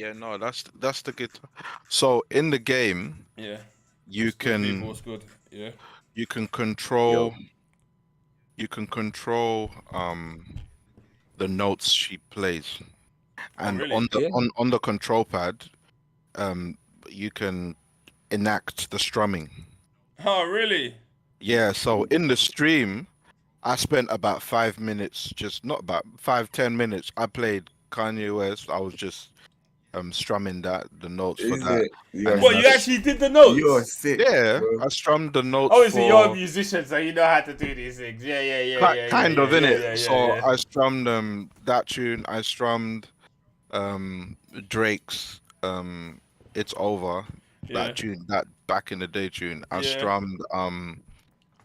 Yeah, no, that's the guitar. So in the game, Yeah. you What's good, people? can What's good? Yeah. you can Yo. control the notes she plays, Oh, and really? Yeah. on the control pad, um, you can enact the strumming. Oh, really? Yeah, so in the stream, I spent about 5 minutes, just not about 5, 10 minutes. I played Kanye West. I was just strumming the notes for Is that, it? and You're then What, you sick. actually did the You're notes? sick, yeah, bro. I strummed the notes Obviously, you're a for musician, so you know how to do these things. kind of in it. So Yeah. I strummed that tune. I strummed um Drake's "It's Over," Yeah. that tune, that back in the day tune. I Yeah. strummed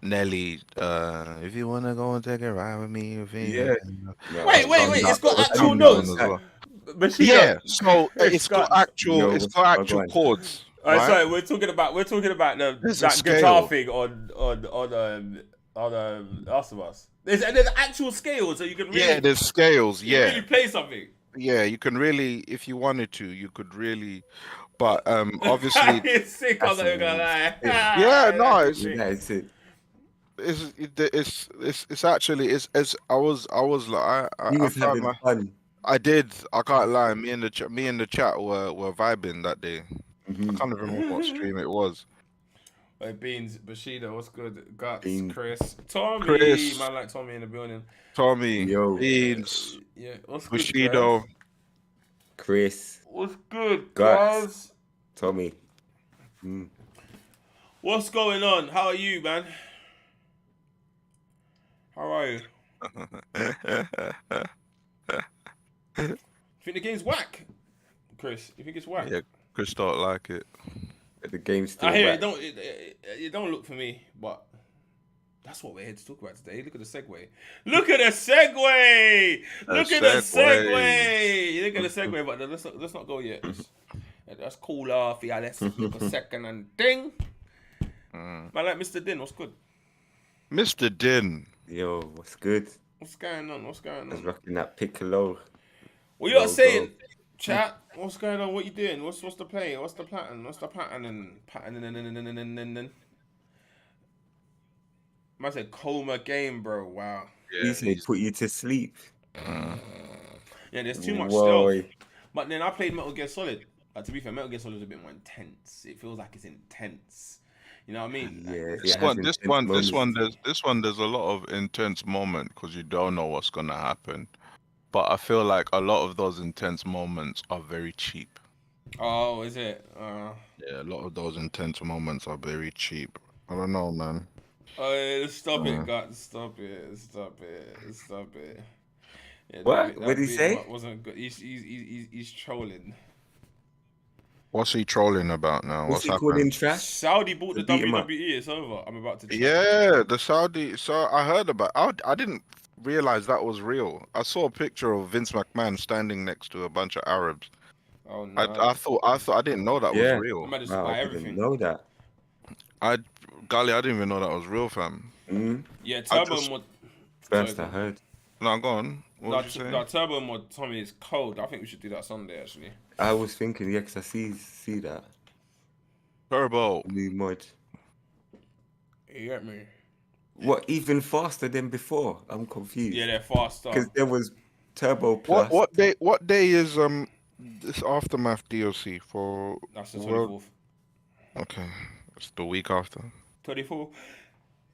Nelly, "If you wanna go and take a ride with me," if you- Yeah. I No, Wait, strummed it's that. got I I actual didn't strummed that know one notes. as that. well. Machida, Yeah, so Chris Scott. it's Yo, got oh, go actual on. chords, Alright, right? sorry, we're talking about the There's a that guitar scale. thing on Last of Us. There's actual scales, so Yeah, there's scales. you can Yeah, really play something. yeah, you can really, if you wanted to, you could really, but obviously, It's sick. I'm That's not even gonna lie. sick. yeah, no, That's it's sick. That is it. it's actually it's I was like You I was found having my fun. I did, I can't lie, me and the chat were vibing that day. I Mm-hmm. can't even remember what stream it was. Hey, Beans, Bashida, what's good? Guts, Bean. Chris, Tommy, Chris, man, like Tommy in the building. Tommy, Yo, Beans, Yeah, what's good, Bushido. guys? Chris, What's good, Guts, guys? Tommy. Mm. What's going on? How are you, man? How are you? You think the game's whack, Chris? You think it's whack? Yeah, Chris don't like it. The game's I still hear back. it don't look for me, but that's what we're here to talk about today. Look at the segue. Look at the segue. Look at the segue. Look at the segue. But let's not go yet. Let's cool off. Yeah, let's look a second and ding. Man, like Mr. Din, what's good? Mr. Din. Yo, what's good? What's going on? What's going I was on? rocking that piccolo. What you lot Logo. saying? Chat. What's going on? What you doing? What's the play? What's the pattern? What's the pattern? And man said coma game, bro. Wow. He said put you to sleep. Yeah, there's too much Whoa. stealth. But then I played Metal Gear Solid. To be fair, Metal Gear Solid is a bit more intense. It feels like it's intense. You know what I mean? Yeah, it This has one, intense moments. this one, there's a lot of intense moment because you don't know what's gonna happen. But I feel like a lot of those intense moments are very cheap. Oh, is it? Yeah, a lot of those intense moments are very cheap. I don't know, man. Stop it, God. Stop it. Stop it. Stop it. Yeah, What? What did he beat say? wasn't good. He's trolling. What's he trolling about now? What's What's he calling happening? trash? Saudi bought the To beat him up. WWE. It's over. I'm about to check. Yeah, the Saudi. So I heard about. I didn't realize that was real. I saw a picture of Vince McMahon standing next to a bunch of Arabs. Oh no. I didn't know that was Yeah. real. I might just Wow, buy I didn't everything. know that. Golly, I didn't even know that was real, fam. Mm. Yeah, I Turbo just- mod. First Sorry, I heard. No, go on. What did you say? that Turbo mod, Tommy, is cold. I think we should do that Sunday actually. I was thinking, yeah, 'cause I see that. Turbo. New mod. You get me? What, even faster than before? I'm confused. Yeah, they're faster. Because there was Turbo Plus. What day is this Aftermath DLC for That's the World? 24th. Okay, it's the week after. 24th.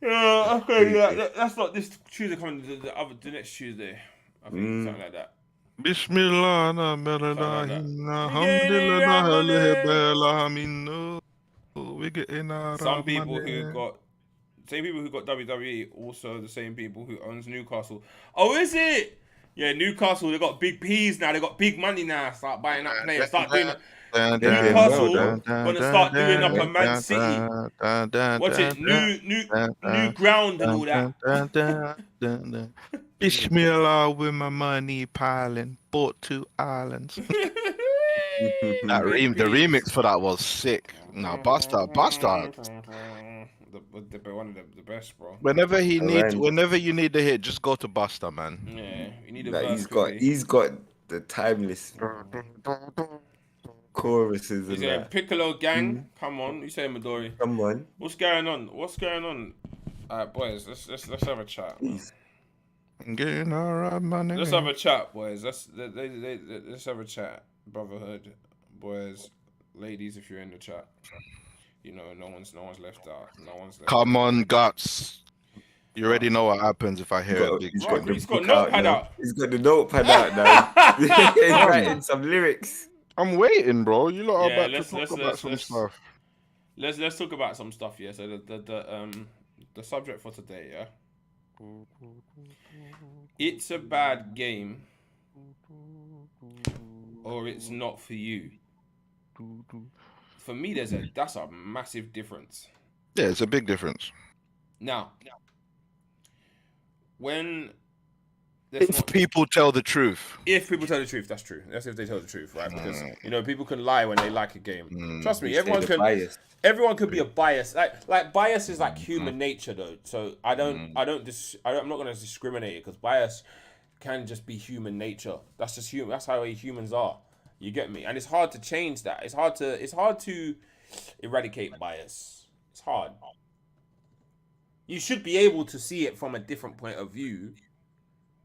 Yeah, okay, yeah. That's not this Tuesday coming. The next Tuesday. I think something like that. Bismillah, na we getting out Some of people money. who got same people who got WWE, also the same people who owns Newcastle. Oh, is it? Yeah, Newcastle. They got big P's now. They got big money now. Start buying up players. Start doing. Newcastle gonna start doing up a Man City. Watch it, new ground and all that. Bismillah with my money piling, bought 2 islands. The remix for that was sick. No, Bastard. One of the best, bro. Whenever you Alright. need the hit, just go to Buster, man. Yeah, you need a Like, verse. he's got the timeless. choruses You and saying that. Piccolo gang? Come on. You saying Midori? Come on. What's going on? What's going on? Alright, boys. Let's have a chat. Man. Jeez. Getting all right money. Let's have a chat, boys. Let's have a chat, brotherhood, boys, ladies. If you're in the chat, you know no one's left out. No one's left. Come on, guts. You already know what happens if I hear a big He's Right, got the he's got book notepad now. out. He's got the notepad out now. He's writing some lyrics. I'm waiting, bro. You lot are Yeah, about let's- to talk let's- about let's- some let's- stuff. Let's talk about some stuff. Yeah. So the subject for today. Yeah. It's a bad game, or it's not for you. For me, that's a massive difference. Yeah, it's a big difference. Now, when If people tell the truth. if people tell the truth, that's true. That's if they tell the truth, right? Because people can lie when they like a game. Trust me, everyone can. Bias. Everyone could be a bias. Like bias is like human nature, though. So I'm not gonna discriminate it because bias can just be human nature. That's just human. That's how humans are. You get me? And it's hard to change that. It's hard to eradicate bias. It's hard. You should be able to see it from a different point of view.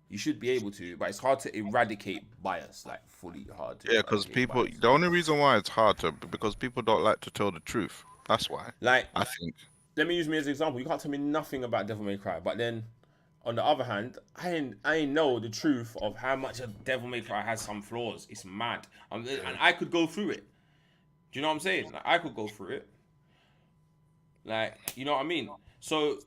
You should be able to, but it's hard to eradicate bias, like fully hard to. Yeah, because people. bias. The only reason why it's hard to because people don't like to tell the truth. That's why. Like, I think. let me use me as an example. You can't tell me nothing about Devil May Cry, but then, on the other hand, I know the truth of how much of Devil May Cry has some flaws. It's mad, and I could go through it. Do you know what I'm saying? Like, I could go through it. Like, you know what I mean? So,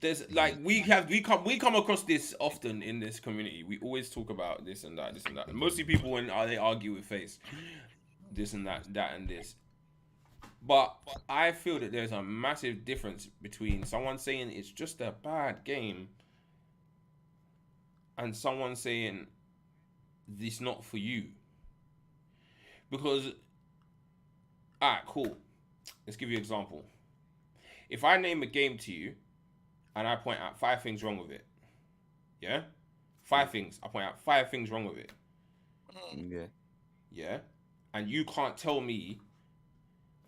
there's like we come across this often in this community. We always talk about this and that, And mostly people when they argue with face, this and that and this. But I feel that there's a massive difference between someone saying it's just a bad game and someone saying this not for you. Because, alright, cool. Let's give you an example. If I name a game to you and I point out 5 things wrong with it, yeah? 5 things. I point out 5 things wrong with it. Yeah. Yeah? And you can't tell me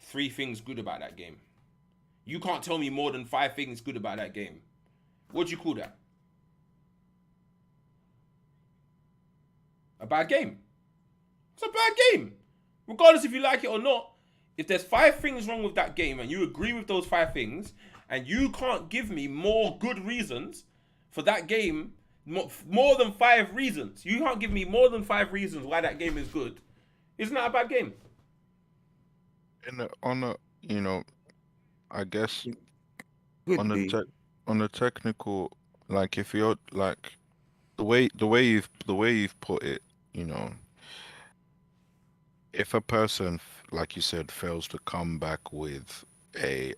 3 things good about that game. You can't tell me more than 5 things good about that game. What do you call that? A bad game. It's a bad game. Regardless if you like it or not. If there's 5 things wrong with that game and you agree with those 5 things and you can't give me more good reasons for that game, more than 5 reasons. You can't give me more than 5 reasons why that game is good. Isn't that a bad game? I guess Could on be. the technical, like if you're like the way you've put it, if a person, like you said, fails to come back with a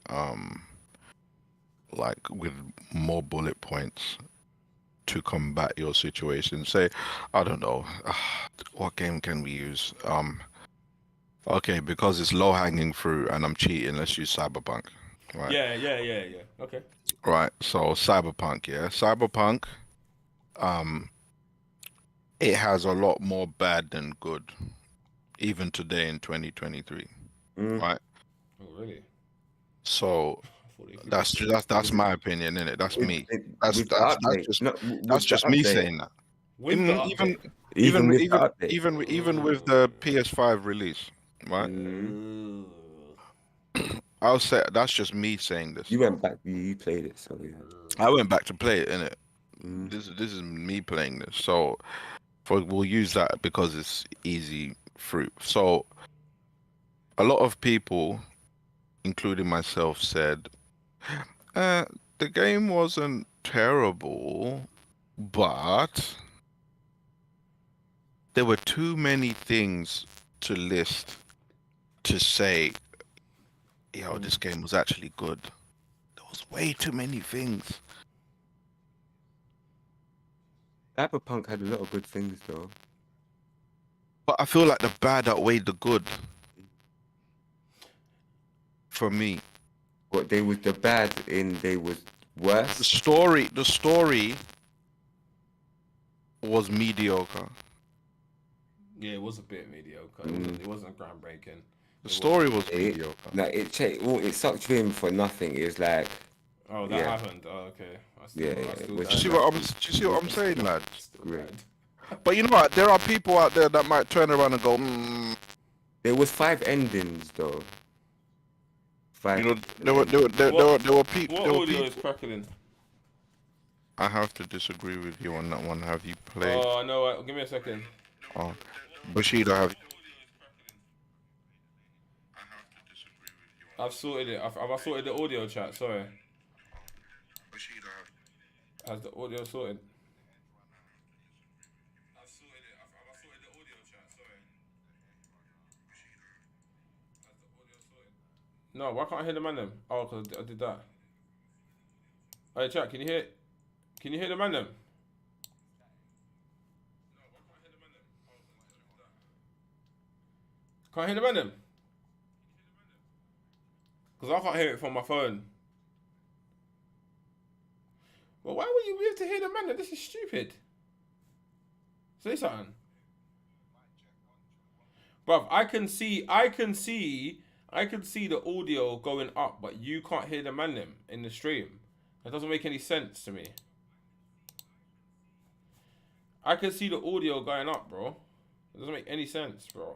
like with more bullet points to combat your situation, say, I don't know, what game can we use? Okay, because it's low hanging fruit and I'm cheating, let's use Cyberpunk. Right. Yeah. Okay. Right. So Cyberpunk, yeah. Cyberpunk, it has a lot more bad than good, even today in 2023. Right. Oh, really? So that's my opinion, innit? That's me. That's just me saying that. Even with the PS5 release, right? I'll say that's just me saying this. You went back. You played it, so yeah. I went back to play it, innit? This is me playing this, so we'll use that because it's easy fruit. So a lot of people, including myself, said the game wasn't terrible, but there were too many things to list to say, yo, this game was actually good. There was way too many things. Cyberpunk had a lot of good things, though. But I feel like the bad outweighed the good. For me. What they was the bad in they was worse. The story was mediocre. Yeah, it was a bit mediocre. It wasn't groundbreaking. The story was It, mediocre. no, it sucked you in for nothing. It was like, Oh, that happened. Oh, okay. which Do you see is what I'm saying, lads? great. But you know what? There are people out there that might turn around and go, There was 5 endings though. 5. you know, there were people. What audio is crackling? I have to disagree with you on that one. Have you played? Oh, I know. Give me a second. Oh, Bushido, have you? I've sorted it. I've sorted the audio chat. Sorry. Has the audio sorted? I've sorted it. I've sorted the audio chat. Sorry. Has the audio sorted? No, why can't I hear the man them? Oh, because I did that. Hey, chat. Can you hear? Can you hear the man them? Can't hear the man them? Because I can't hear it from my phone. Well, why would you be able to hear the man them? This is stupid. Say something. Bruv, I can see the audio going up, but you can't hear the man them in the stream. That doesn't make any sense to me. I can see the audio going up, bro. It doesn't make any sense, bro.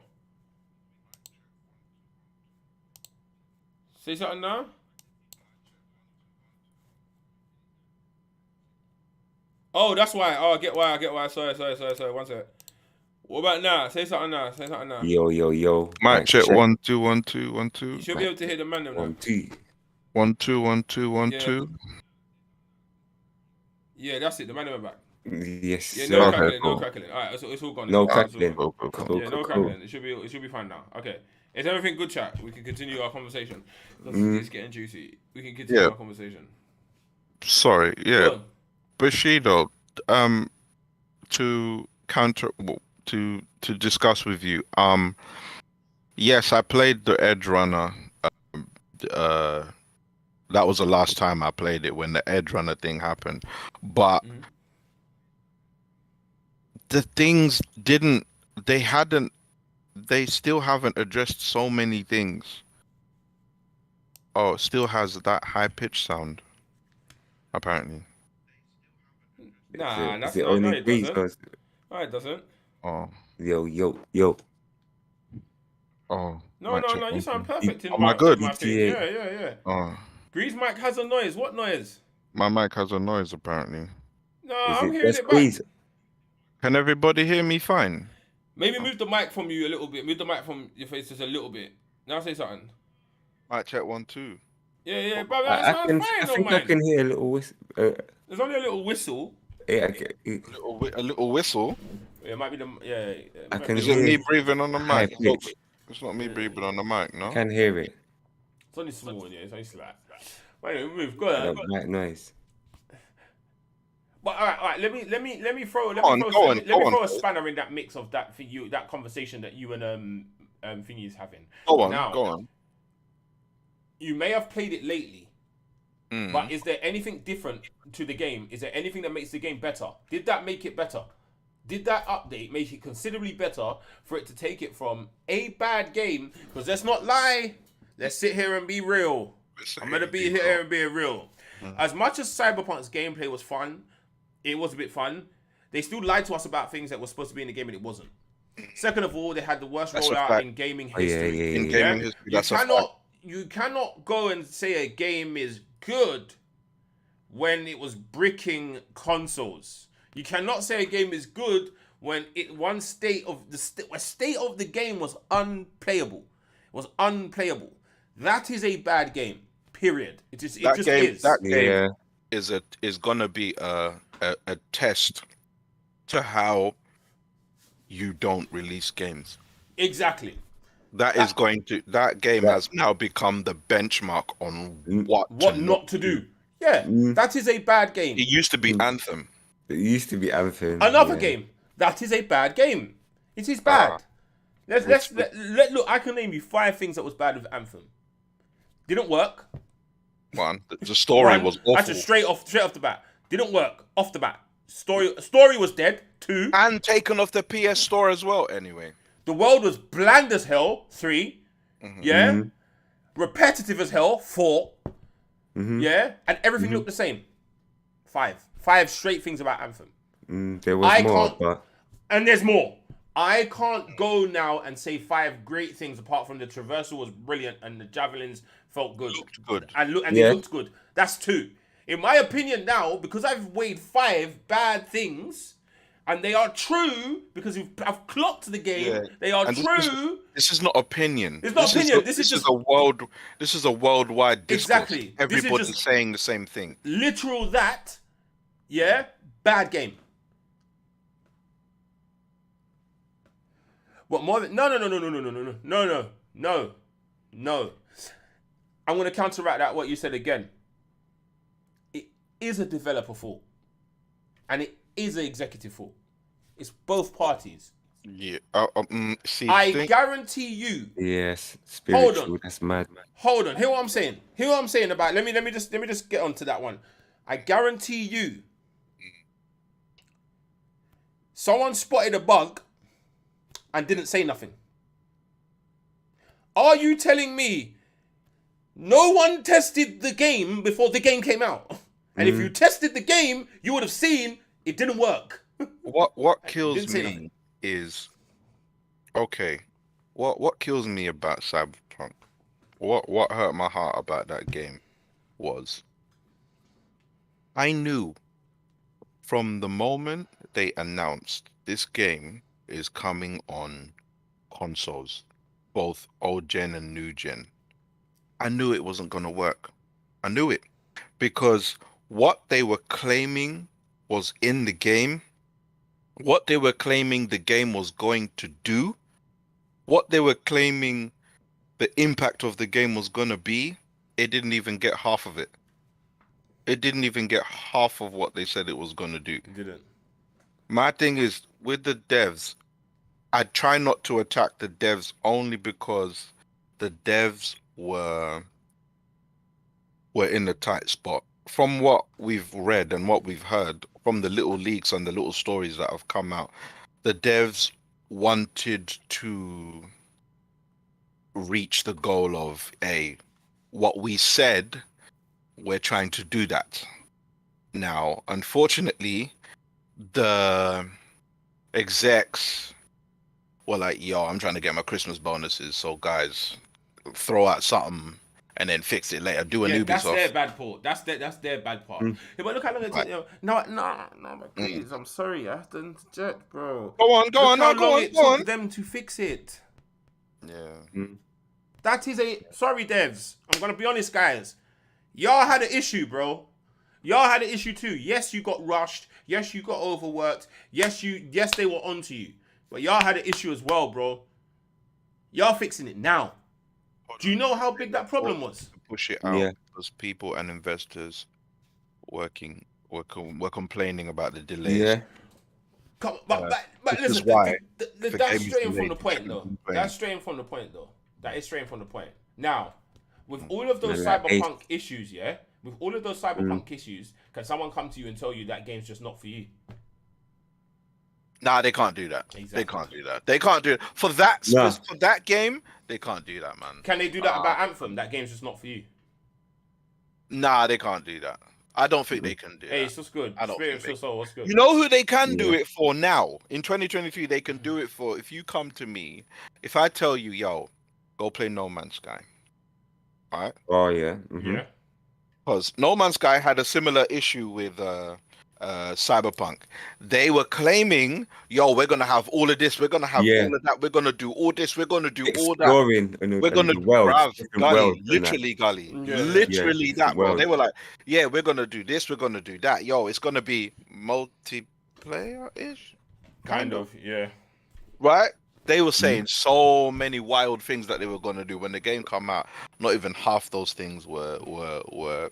Say something now. Oh, that's why. Oh, I get why. Sorry. 1 sec. What about now? Say something now. Yo. Mic check 1 2 1 2 1 2. You should be able to hear the man them now. 1 2. 1 2 1 2 1 Yeah. 2. Yeah, that's it. The man them are back. Yes. Yeah, sir. no crackling. cool. No crackling. All right, it's all gone. No It's all gone. crackling. Cool. Yeah, no crackling. It should be fine now. Okay. Is everything good, chat? We can continue our conversation. It's getting juicy. We can continue our conversation. Sorry, yeah. Go on. Bushido, to counter to discuss with you. Yes, I played the Edge Runner. That was the last time I played it when the Edge Runner thing happened. But the things they still haven't addressed so many things. Oh, it still has that high pitch sound, apparently. Nah, Is it only it Breeze? doesn't. No, it doesn't. Oh, Yo. oh. No, mic check you 1 sound 2. perfect in Am I good? my thing. Yeah. Yeah. Oh, Grease mic has a noise. What noise? my mic has a noise apparently. No, Is I'm it hearing just it back. Breeze? Can everybody hear me fine? Maybe move the mic from you a little bit. Move the mic from your face just a little bit. Now say something. Mic check 1 2. Yeah, but that I sounds fine. I Don't think I mind. can hear a little whistle. There's only a little whistle. Yeah, A little whistle. Yeah, it might be the I can Is it hear me breathing on the high mic? pitch. It's not me breathing on the mic, no? I can hear it. It's only small, yeah. It's only slight. Wait, anyway, move. Go ahead. That noise. But all right. Let me throw Go on. throw a spanner in that mix of that for you, that conversation that you and Thingy is having. Go on. Now, Go on. You may have played it lately, Mm. but is there anything different to the game? Is there anything that makes the game better? Did that make it better? Did that update make it considerably better for it to take it from a bad game? Because let's not lie. Let's sit here and be real. I'm going to be here and be real. As much as Cyberpunk's gameplay was fun, it was a bit fun, they still lied to us about things that were supposed to be in the game and it wasn't. Second of all, they had the worst That's a rollout fact. in gaming Oh, yeah, history. yeah, In yeah. gaming history, that's a fact. You cannot go and say a game is good when it was bricking consoles. You cannot say a game is good when a state of the game was unplayable. It was unplayable. That is a bad game. Period. It just is. That game Yeah. is gonna be a test to how you don't release games. Exactly. That game has now become the benchmark on what Not to do. Yeah, that is a bad game. It used to be Anthem. It used to be Anthem. Another yeah. game. That is a bad game. It is bad. Let look. I can name you 5 things that was bad with Anthem. Didn't work. One, the story was awful. That's just straight off the bat. Didn't work off the bat. Story was dead. 2. And taken off the PS Store as well. Anyway. The world was bland as hell. 3. Mm-hmm. Yeah. Mhm. Repetitive as hell. 4. Mhm. Yeah. And everything looked the same. 5. 5 straight things about Anthem. There was I more, can't- but And there's more. I can't go now and say 5 great things apart from the traversal was brilliant and the javelins felt good. Good. And Yeah. it looked good. That's 2. In my opinion now, because I've weighed 5 bad things, and they are true because I've clocked the game. Yeah. They are And true. This is not opinion. It's not opinion. This is just a world. This is a worldwide discourse. Exactly. This is Everybody's just- saying the same thing. Literal that. Yeah. Bad game. What more than no. I'm gonna counteract that what you said again. It is a developer fault. And it is an executive fault. It's both parties. Yeah. See. I guarantee you. yes, Hold spiritual. on. That's mad. Hold on. Hear what I'm saying. Hear what I'm saying about. Let me just get onto that one. I guarantee you. Someone spotted a bug and didn't say nothing. Are you telling me no one tested the game before the game came out? And if you tested the game, you would have seen it didn't work. What kills Didn't say me nothing. is okay. What kills me about Cyberpunk? What hurt my heart about that game was I knew from the moment they announced this game is coming on consoles, both old gen and new gen. I knew it wasn't gonna work. I knew it because what they were claiming was in the game, what they were claiming the game was going to do, what they were claiming the impact of the game was going to be, it didn't even get half of it. It didn't even get half of what they said it was going to do. It didn't. My thing is, with the devs, I try not to attack the devs only because the devs were in a tight spot. From what we've read and what we've heard from the little leaks and the little stories that have come out, the devs wanted to reach the goal of what we said, we're trying to do that. Now, unfortunately, the execs were like, yo, I'm trying to get my Christmas bonuses, so guys, throw out something and then fix it later. Do a Ubisoft. That's their bad part. That's their bad part. Yeah, but look how long it took. No, please. I'm sorry. I have to interject, bro. Go on, Look how go long on, it go on. took them to fix it. Yeah. That is sorry, devs. I'm gonna be honest, guys. Y'all had an issue, bro. Y'all had an issue too. Yes, you got rushed. Yes, you got overworked. Yes, they were onto you. But y'all had an issue as well, bro. Y'all fixing it now. Do you know how big that problem was? Push it out Yeah. because people and investors were complaining about the delays. Yeah. Come, but This is listen, why the that's game is straying from delayed. the point, though. Complain. That's straying from the point, though. That is straying from the point. Now, with all of those Man, like cyberpunk issues, yeah, with all of those cyberpunk issues, can someone come to you and tell you that game's just not for you? Nah, they can't do that. Exactly. They can't do that. They can't do it for that. Nah. For that game, they can't do that, man. Can they do that about Anthem? That game's just not for you. Nah, they can't do that. I don't think they can do Hey, that. it's just good. I don't Spirit think Soul, what's good? You know who they can do Yeah. it for now? In 2023, they can do it for if you come to me, if I tell you, yo, go play No Man's Sky. All right? Oh yeah. Yeah. Because No Man's Sky had a similar issue with Cyberpunk. They were claiming, yo, we're going to have all of this, we're going to have Yeah. all of that, we're going to do all this, we're going to do all that. Exploring We're gonna the world, bruv, different Gully, worlds and that. literally, Gully, Yeah. literally Yeah, that, bro. world. They were like, yeah, we're gonna do this, we're gonna do that. Yo, it's gonna be multiplayer-ish, Kind of, yeah. right? They were saying so many wild things that they were gonna do when the game come out. Not even half those things were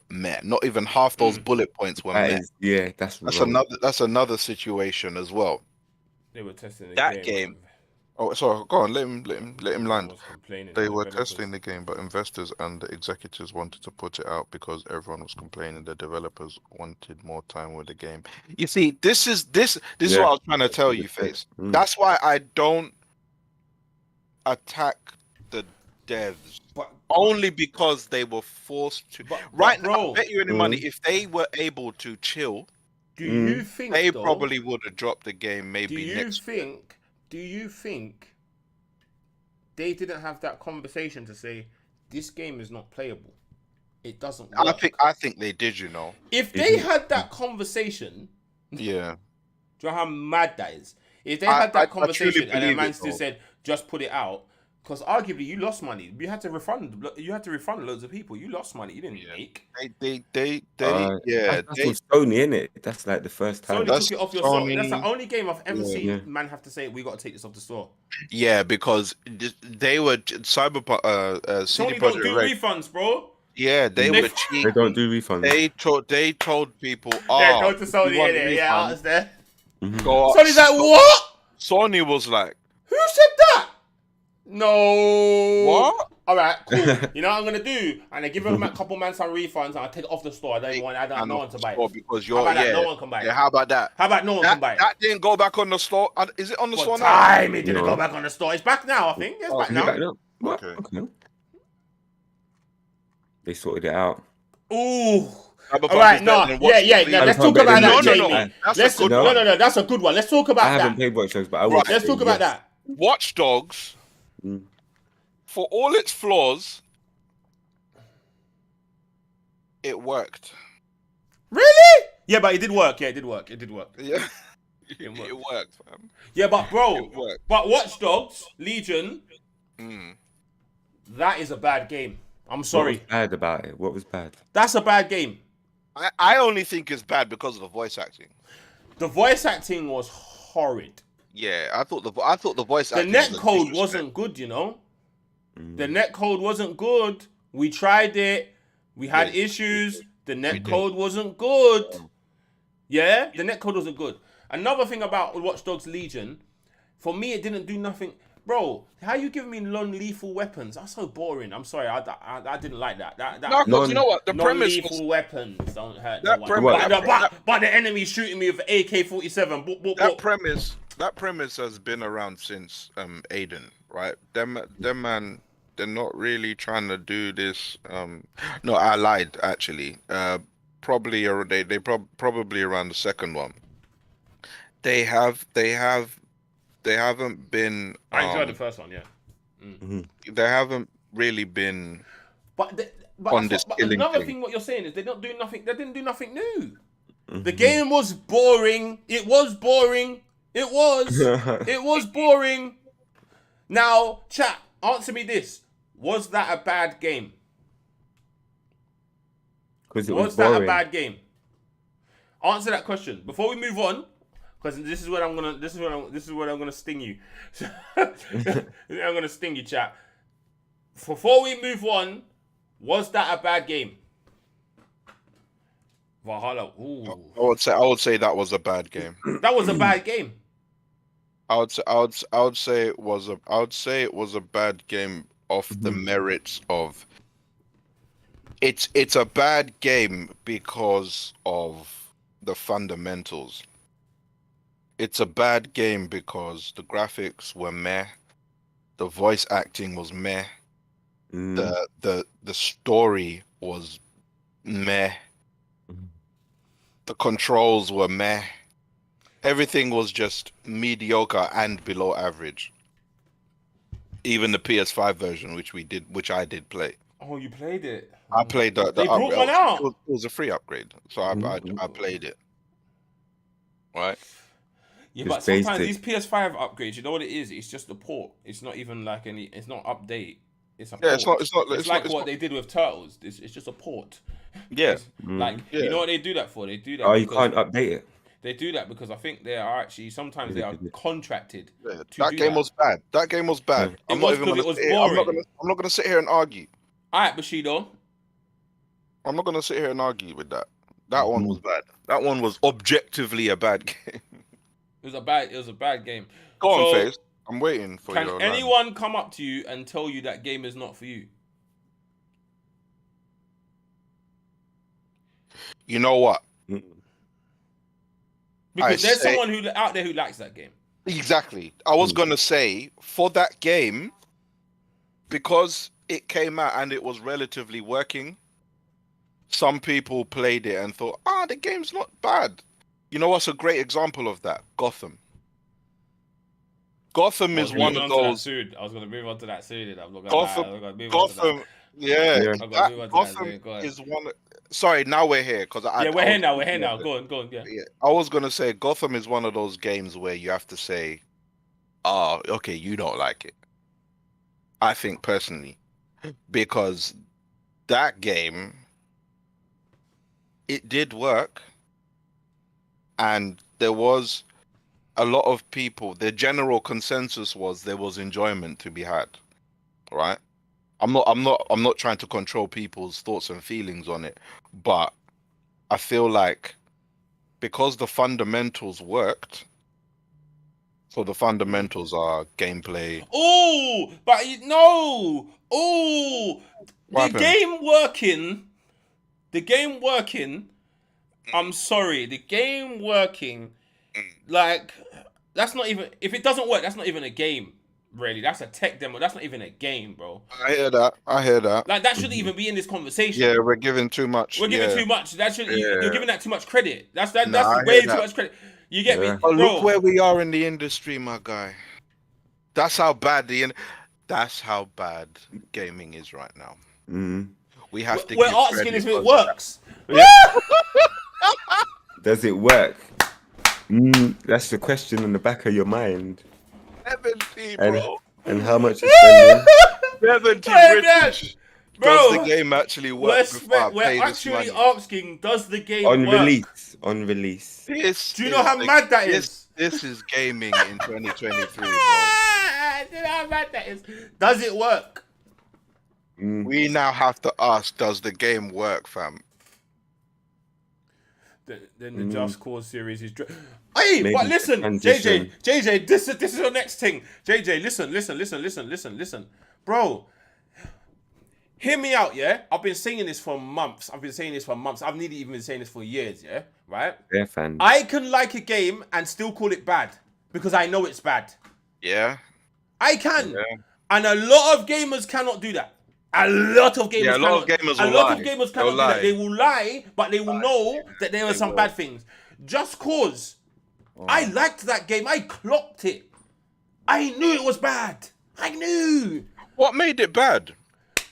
met. Not even half those bullet points were That met. is, yeah, that's That's wrong. another situation as well. They were testing the That game. game- Oh, sorry. Go on. Let him Everyone land. was complaining. They The were developers. testing the game, but investors and the executives wanted to put it out because everyone was complaining. The developers wanted more time with the game. You see, this is what I was trying to tell you, Face. That's why I don't attack the devs. But Only because they were forced to. but Right now, I bro, bet you any money, if they were able to chill, do you think they though? probably would have dropped the game Do maybe you next year. think? Do you think they didn't have that conversation to say this game is not playable? It doesn't work. I think they did, you know. If they had that conversation, Yeah. do you know how mad that is? If they had that I truly conversation and a believe man it, still though. said, just put it out, because arguably you lost money. You had to refund loads of people. You lost money. You didn't make. They That's they with Sony, innit? That's like the first time. Sony That's took it off your store. That's the Sony. only game I've ever seen Yeah. man have to say, we got to take this off the store. Yeah, because they were Cyberpunk CD Sony don't do Projekt Red. refunds, bro. Yeah, they They- were cheap. They don't do refunds. They told people, Yeah, oh, go to if Sony, you want innit? Yeah, refund, I was there. go up. Sony's like, what? Sony was like, Who said that? No. what? All right, cool. You know what I'm gonna do? And I give them a couple man some refunds, and I take it off the store. I don't want. I don't no one to buy it. Because How you're about that? yeah. No one can buy it. Yeah, how about that? How about no one can buy it? That didn't go back on the store. Is it on the store What now? time it didn't No. go back on the store? It's back now, I think. It's back Is it now. back now? What? Okay. Okay. They sorted it out. Ooh. Cyberpunk All right, is no, better than Watch yeah. Dogs No, Legion. let's Cyberpunk talk better about than that, Watch Dogs. Jamie. That's Let's a good no, one. no, that's a good one. Let's talk I about haven't that. played Watch Dogs, but I will. Right. Let's talk about that. Watch Dogs, Mm. for all its flaws, it worked. Really? Yeah, but it did work. Yeah, it did work. It did work. Yeah, It worked. it worked, fam. Yeah, but bro, It worked. but Watch Dogs Legion, Mm. that is a bad game. I'm What sorry. was bad about it? What was bad? That's a bad game. I only think it's bad because of the voice acting. The voice acting was horrid. Yeah, I thought the voice The acting. net was a code disrespect. wasn't good, you know. The net code wasn't good. We tried it. We had Yeah, issues. The net did. code wasn't good. Yeah, the net code wasn't good. Another thing about Watch Dogs Legion, for me, it didn't do nothing. Bro, how you giving me non-lethal weapons? That's so boring. I'm sorry, I didn't like that. No, because you know what? The premise non-lethal was weapons don't hurt That no one. premise- But the enemy's shooting me with AK-47. that premise. That premise has been around since Aiden, right? Them man, they're not really trying to do this. No, I lied actually. Probably probably around the second one. They haven't been. I enjoyed the first one, yeah. They haven't really been. But On this killing another thing. thing, what you're saying is they don't do nothing. They didn't do nothing new. The game was boring. It was boring. It was. It was boring. Now, chat, answer me this: was that a bad game? Because it Was was that a boring. bad game? Answer that question before we move on, because this is what I'm gonna sting you. I'm gonna sting you, chat. Before we move on, was that a bad game? Valhalla. Ooh, I would say that was a bad game. that was a bad game. I would say it was a bad game off the merits of. It's a bad game because of the fundamentals. It's a bad game because the graphics were meh, the voice acting was meh, the story was meh, the controls were meh. Everything was just mediocre and below average. Even the PS5 version, which I did play. Oh, you played it. I played the They brought upgrade. one out. It was a free upgrade, so I played it. Right. Yeah, It's but sometimes basic. these PS5 upgrades, you know what it is? It's just a port. It's not even like any. It's not update. It's a Yeah, port. it's not. It's like what they did with Turtles. It's just a port. Yeah. It's like Yeah. you know what they do that for? They do that. Oh, you because can't update it. They do that because I think they are actually sometimes they are contracted. Yeah, to that do game that. was bad. That game was bad. It I'm was not even 'cause gonna it was sit here- I'm boring. not gonna sit here and argue. All right, Bushido. I'm not gonna sit here and argue with that. That one was bad. That one was objectively a bad game. It was a bad game. Go on, So, Face. I'm waiting for Can your anyone come up to you and tell you that game is not for you? You know what? Because there's someone who out there who likes that game. Exactly. I was gonna say for that game, because it came out and it was relatively working. Some people played it and thought, the game's not bad. You know what's a great example of that? Gotham. Gotham is one of those. I was going to move on to that soon. I'm not going Gotham, yeah. Gotham is one. Sorry, now we're here because we're here now. We're here now. Go on. Yeah. I was gonna say Gotham is one of those games where you have to say, okay, you don't like it. I think personally, because that game, it did work, and there was a lot of people. The general consensus was there was enjoyment to be had, right? I'm not trying to control people's thoughts and feelings on it, but I feel like because the fundamentals worked. So the fundamentals are gameplay. Oh, but no. Oh, the game working. I'm sorry, the game working. Like, that's not even. If it doesn't work, that's not even a game. Really, that's a tech demo. That's not even a game, bro. I hear that. Like, that shouldn't even be in this conversation. Yeah, we're giving too much. We're giving too much. You're giving that too much credit. That's way too much credit. You get me? But look where we are in the industry, my guy. That's how bad gaming is right now. We have to. We're asking if it works. Does it work? That's the question in the back of your mind. 70, bro. And how much is spending? 70 British. Bro, does the game actually work? We're actually asking, does the game work? On release. Do you know how mad that is? This is gaming in 2023, bro. Do you know how mad that is? Does it work? We now have to ask, does the game work, fam? Then the Just Cause series is... Hey, but listen, JJ, this is your next thing. JJ, listen. Bro, hear me out, yeah? I've been saying this for months. I've nearly even been saying this for years, yeah? Right? Yeah, fan. I can like a game and still call it bad because I know it's bad. Yeah. I can. Yeah. And a lot of gamers cannot do that. A lot of gamers cannot do that. They will lie, but they will know that there are some bad things. Just Cause. I liked that game. I clocked it. I knew it was bad. I knew. What made it bad?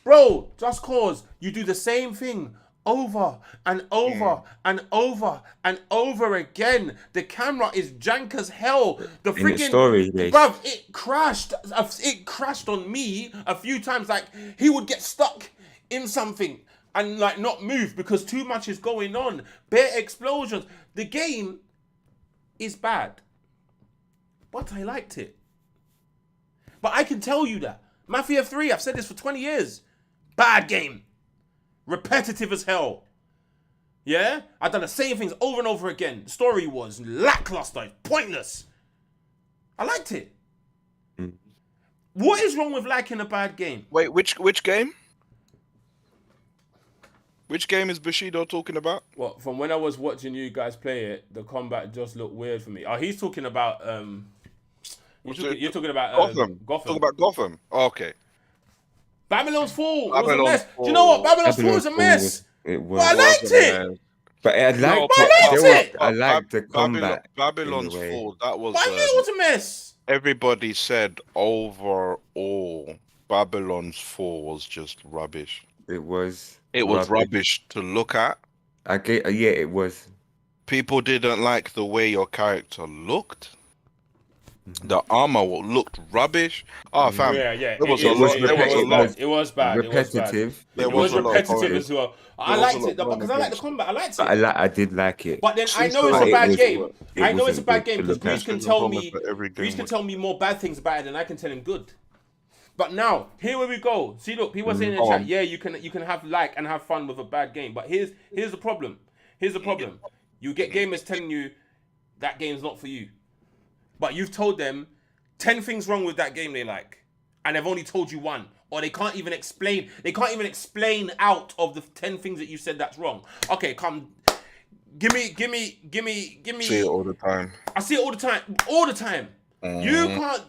Bro, Just Cause. You do the same thing over and over and over and over again. The camera is jank as hell. The freaking story, bruv, it crashed. It crashed on me a few times. Like, he would get stuck in something and like not move because too much is going on. Bare explosions. The game is bad, but I liked it. But I can tell you that Mafia 3, I've said this for 20 years. Bad game. Repetitive as hell. Yeah? I've done the same things over and over again. The story was lackluster, pointless. I liked it. What is wrong with liking a bad game? Wait, which game? Which game is Bushido talking about? Well, from when I was watching you guys play it, the combat just looked weird for me. Oh, he's talking about you're talking about Gotham. Gotham. Talking about Gotham. Oh, okay. Babylon's Fall was a mess. Do you know what? Babylon's Fall was a mess. It was. But I liked it. But I liked the combat. Babylon's Fall. That was. But I knew it was a mess. Everybody said overall, Babylon's Fall was just rubbish. It was. It was rubbish to look at. It was. People didn't like the way your character looked. The armor looked rubbish. Oh, fam. Yeah. It was a lot. It was bad. Repetitive. It was repetitive as well. I liked it because I liked the combat. I liked it. I did like it. But then I know it's a bad game. I know it's a bad game because Breeze can tell me more bad things about it than I can tell him good. But now, here where we go. See, look, people saying in the chat, yeah, you can have and have fun with a bad game. But here's the problem. You get gamers telling you that game's not for you. But you've told them 10 things wrong with that game they like, and they've only told you one, or they can't even explain. They can't even explain out of the 10 things that you said that's wrong. Okay, come, give me. See it all the time. I see it all the time.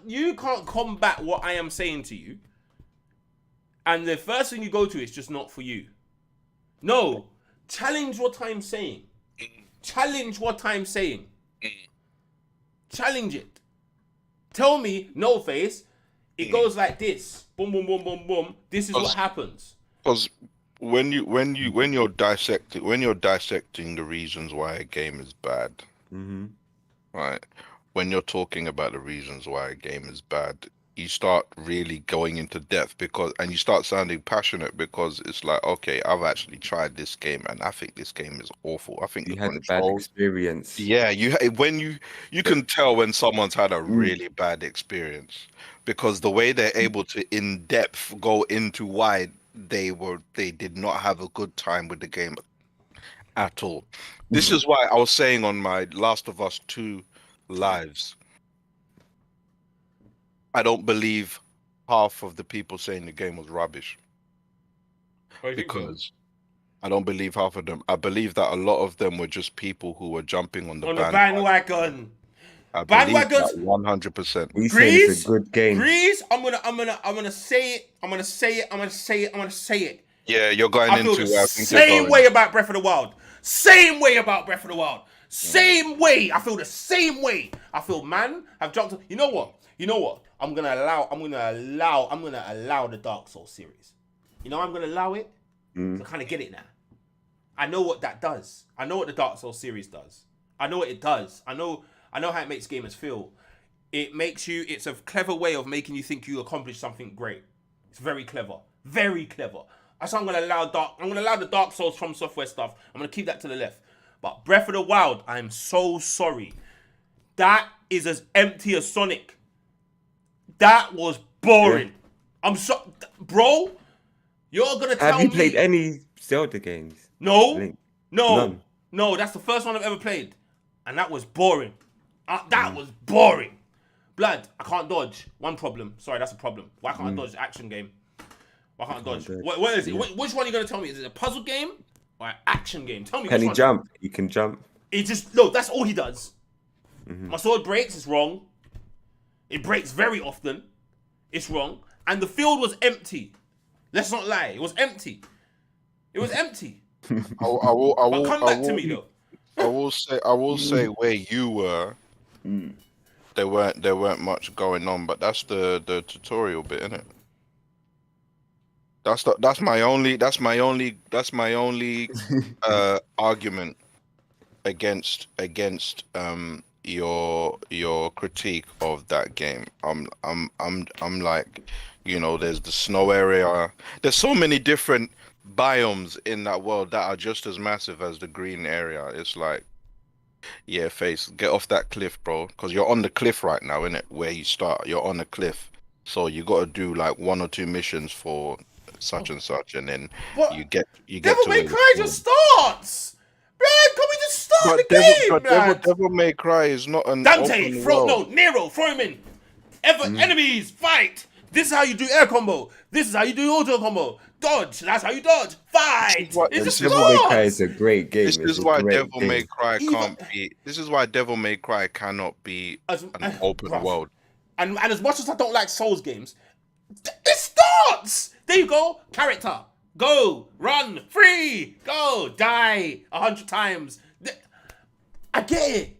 You can't combat what I am saying to you, and the first thing you go to is just not for you. No, challenge what I'm saying. Challenge what I'm saying. Challenge it. Tell me, no face. It goes like this. Boom, boom, boom, boom, boom. This is what happens. Because when you're dissecting the reasons why a game is bad, right? When you're talking about the reasons why a game is bad, you start really going into depth and you start sounding passionate because it's like, okay, I've actually tried this game and I think this game is awful. I think You the had a bad controls, experience. yeah, you can tell when someone's had a really bad experience because the way they're able to in depth go into why they did not have a good time with the game at all. This is why I was saying on my Last of Us 2 lives, I don't believe half of the people saying the game was rubbish. Because I don't believe half of them. I believe that a lot of them were just people who were jumping on the bandwagon. Bandwagons 100%. We say it's a good game. Grease, I'm gonna say it. Yeah, you're going I feel into the same way about Breath of the Wild. Same way. I feel the same way. I feel man have jumped. You know what? I'm gonna allow the Dark Souls series. You know I'm gonna allow it to kind of get it now. I know what that does. I know what the Dark Souls series does. I know what it does. I know how it makes gamers feel. It's a clever way of making you think you accomplished something great. It's very clever. Very clever. So I'm gonna allow the Dark Souls from Software stuff. I'm gonna keep that to the left. But Breath of the Wild, I'm so sorry. That is as empty as Sonic. That was boring. I'm so, bro. You're gonna tell me. Have you played any Zelda games? No. None. No. That's the first one I've ever played, and that was boring. That was boring. Blood. I can't dodge. One problem. Sorry, that's a problem. Why can't I dodge? Action game. Why can't I dodge? What is it? Which one are you gonna tell me? Is it a puzzle game or an action game? Tell me. Can he jump? He can jump. That's all he does. My sword breaks. It's wrong. It breaks very often. It's wrong. And the field was empty. Let's not lie. It was empty. But come back to me though. I will say where you were, there weren't much going on, but that's the tutorial bit, isn't it? That's my only argument against your critique of that game. I'm like, there's the snow area. There's so many different biomes in that world that are just as massive as the green area. It's like, yeah, face, get off that cliff, bro, because you're on the cliff right now, innit? Where you start, you're on a cliff, so you got to do like 1 or 2 missions for such and such, and then you get Devil to May Cry just starts. Man, can we just start the game, man? Devil May Cry is not an Dante, open world. Nero, throw him in. Enemies, fight. This is how you do air combo. This is how you do auto combo. Dodge. That's how you dodge. Fight. Devil May Cry is a great game. This is why Devil May Cry can't be. This is why Devil May Cry cannot be an open world. And as much as I don't like Souls games, it starts. There you go. Character. Go. Run. Free. Go. Die 100 times. I get it.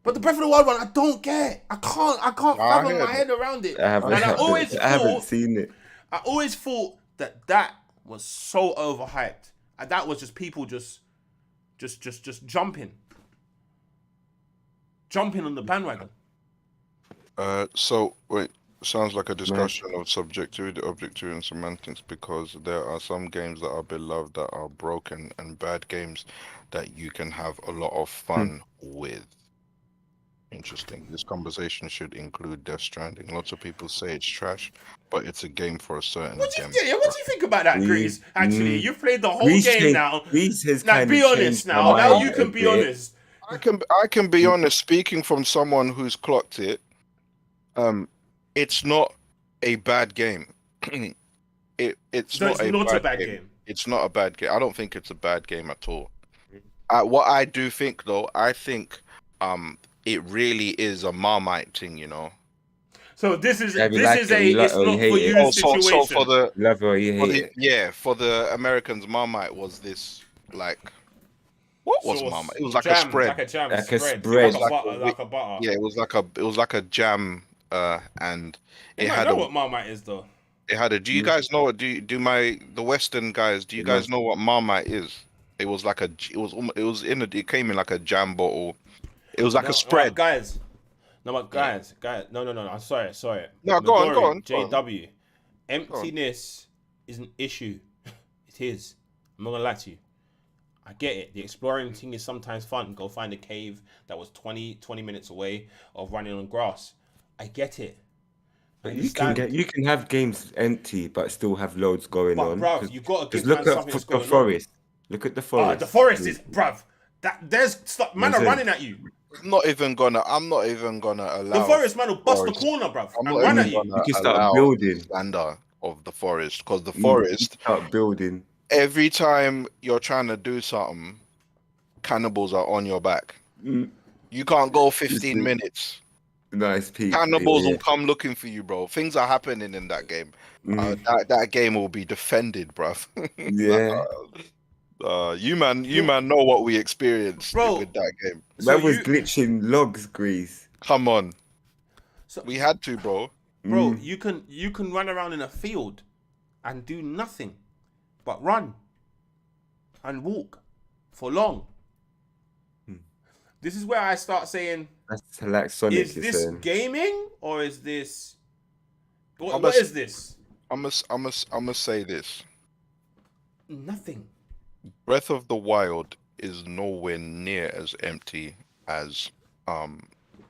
But the Breath of the Wild one, I don't get. I can't fathom my head around it. I haven't seen it. I always thought that was so overhyped. And that was just people just jumping on the bandwagon. So wait, sounds like a discussion of subjectivity, objectivity, and semantics, because there are some games that are beloved that are broken, and bad games that you can have a lot of fun with. Interesting. This conversation should include Death Stranding. Lots of people say it's trash, but it's a game for a certain What do you think about that, Grease? Actually, you've played the whole game now. Grease has be honest now. Now you can be honest. I can be honest. Speaking from someone who's clocked it, It's not a bad game. It's So not it's a not a bad bad game. game. It's not a bad game. I don't think it's a bad game at all. What I do think though, I think it really is a Marmite thing, you know. So this is Yeah, you like it or you like it's or you not for hate it. you Oh, so situation. You love it or you hate it. yeah, for the Americans, Marmite was this like what was Sauce, Marmite? It was like a jam, spread. like a jam Like a spread, It like was spread. a like butter, a like a butter. yeah, it was like a jam and They it might had know a what Marmite is though. it had a do you guys know what the Western guys, do you It guys must. know what Marmite is? It was like it came in like a jam bottle. It was like a No, right, spread. guys. No, but Yeah. guys. No. I'm sorry. No, go on, Midori, go on. JW. Go on. Emptiness is an issue. It is. I'm not gonna lie to you. I get it. The exploring thing is sometimes fun. Go find a cave that was 20 minutes away of running on grass. I get it. I But you can understand. have games empty but still have loads going But on. bruv, you gotta Because give man look at something that's the going on. forest. Look at the forest. The forest is bruv. There's stuff man That's are it. running at you. I'm not even gonna The allow forest man will bust the forest. corner, bruv, I'm and not run at even you. You gonna can start allow the building. slander of the forest because the You forest, start building. every time you're trying to do something, cannibals are on your back. Mm. You can't go It's 15 a minutes. nice peak. Cannibals Yeah. will come looking for you, bro. Things are happening in that game. Mm. That game will be defended, bruv. Yeah. You man know what we experienced Bro. with that game. So That was you, glitching logs, Grease. Come on, so, we had to, bro. bro, Mm. you can run around in a field and do nothing but run and walk for long. This is where I start saying, That's like Sonic, is you're this saying. gaming or is this what I'm a- is this? I'm gonna say this. Nothing. Breath of the Wild is nowhere near as empty as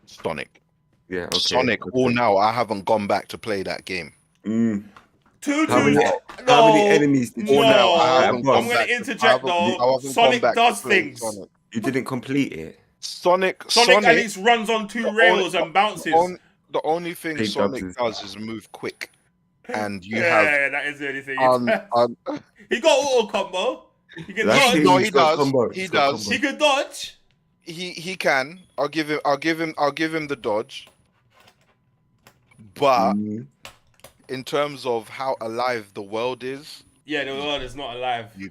Sonic. Yeah, okay. Sonic, okay. now I haven't gone back to play that game. Mm. Two, How two. many- No, how many enemies did you All now I no. haven't boss? gone I'm gonna back. interject I though. haven't gone Sonic back to does play things. Sonic. You didn't complete it. Sonic Sonic at least runs on two rails and bounces. The only thing Hey, Sonic Dubs does is move quick, and you yeah, have that is the only thing. he He got auto combo. He can That's dodge. it. no, He's he got does. combo. He He's got does. combo. He can dodge. He can. I'll give him the dodge. But Mm. in terms of how alive the world is, Yeah, the world is not alive. you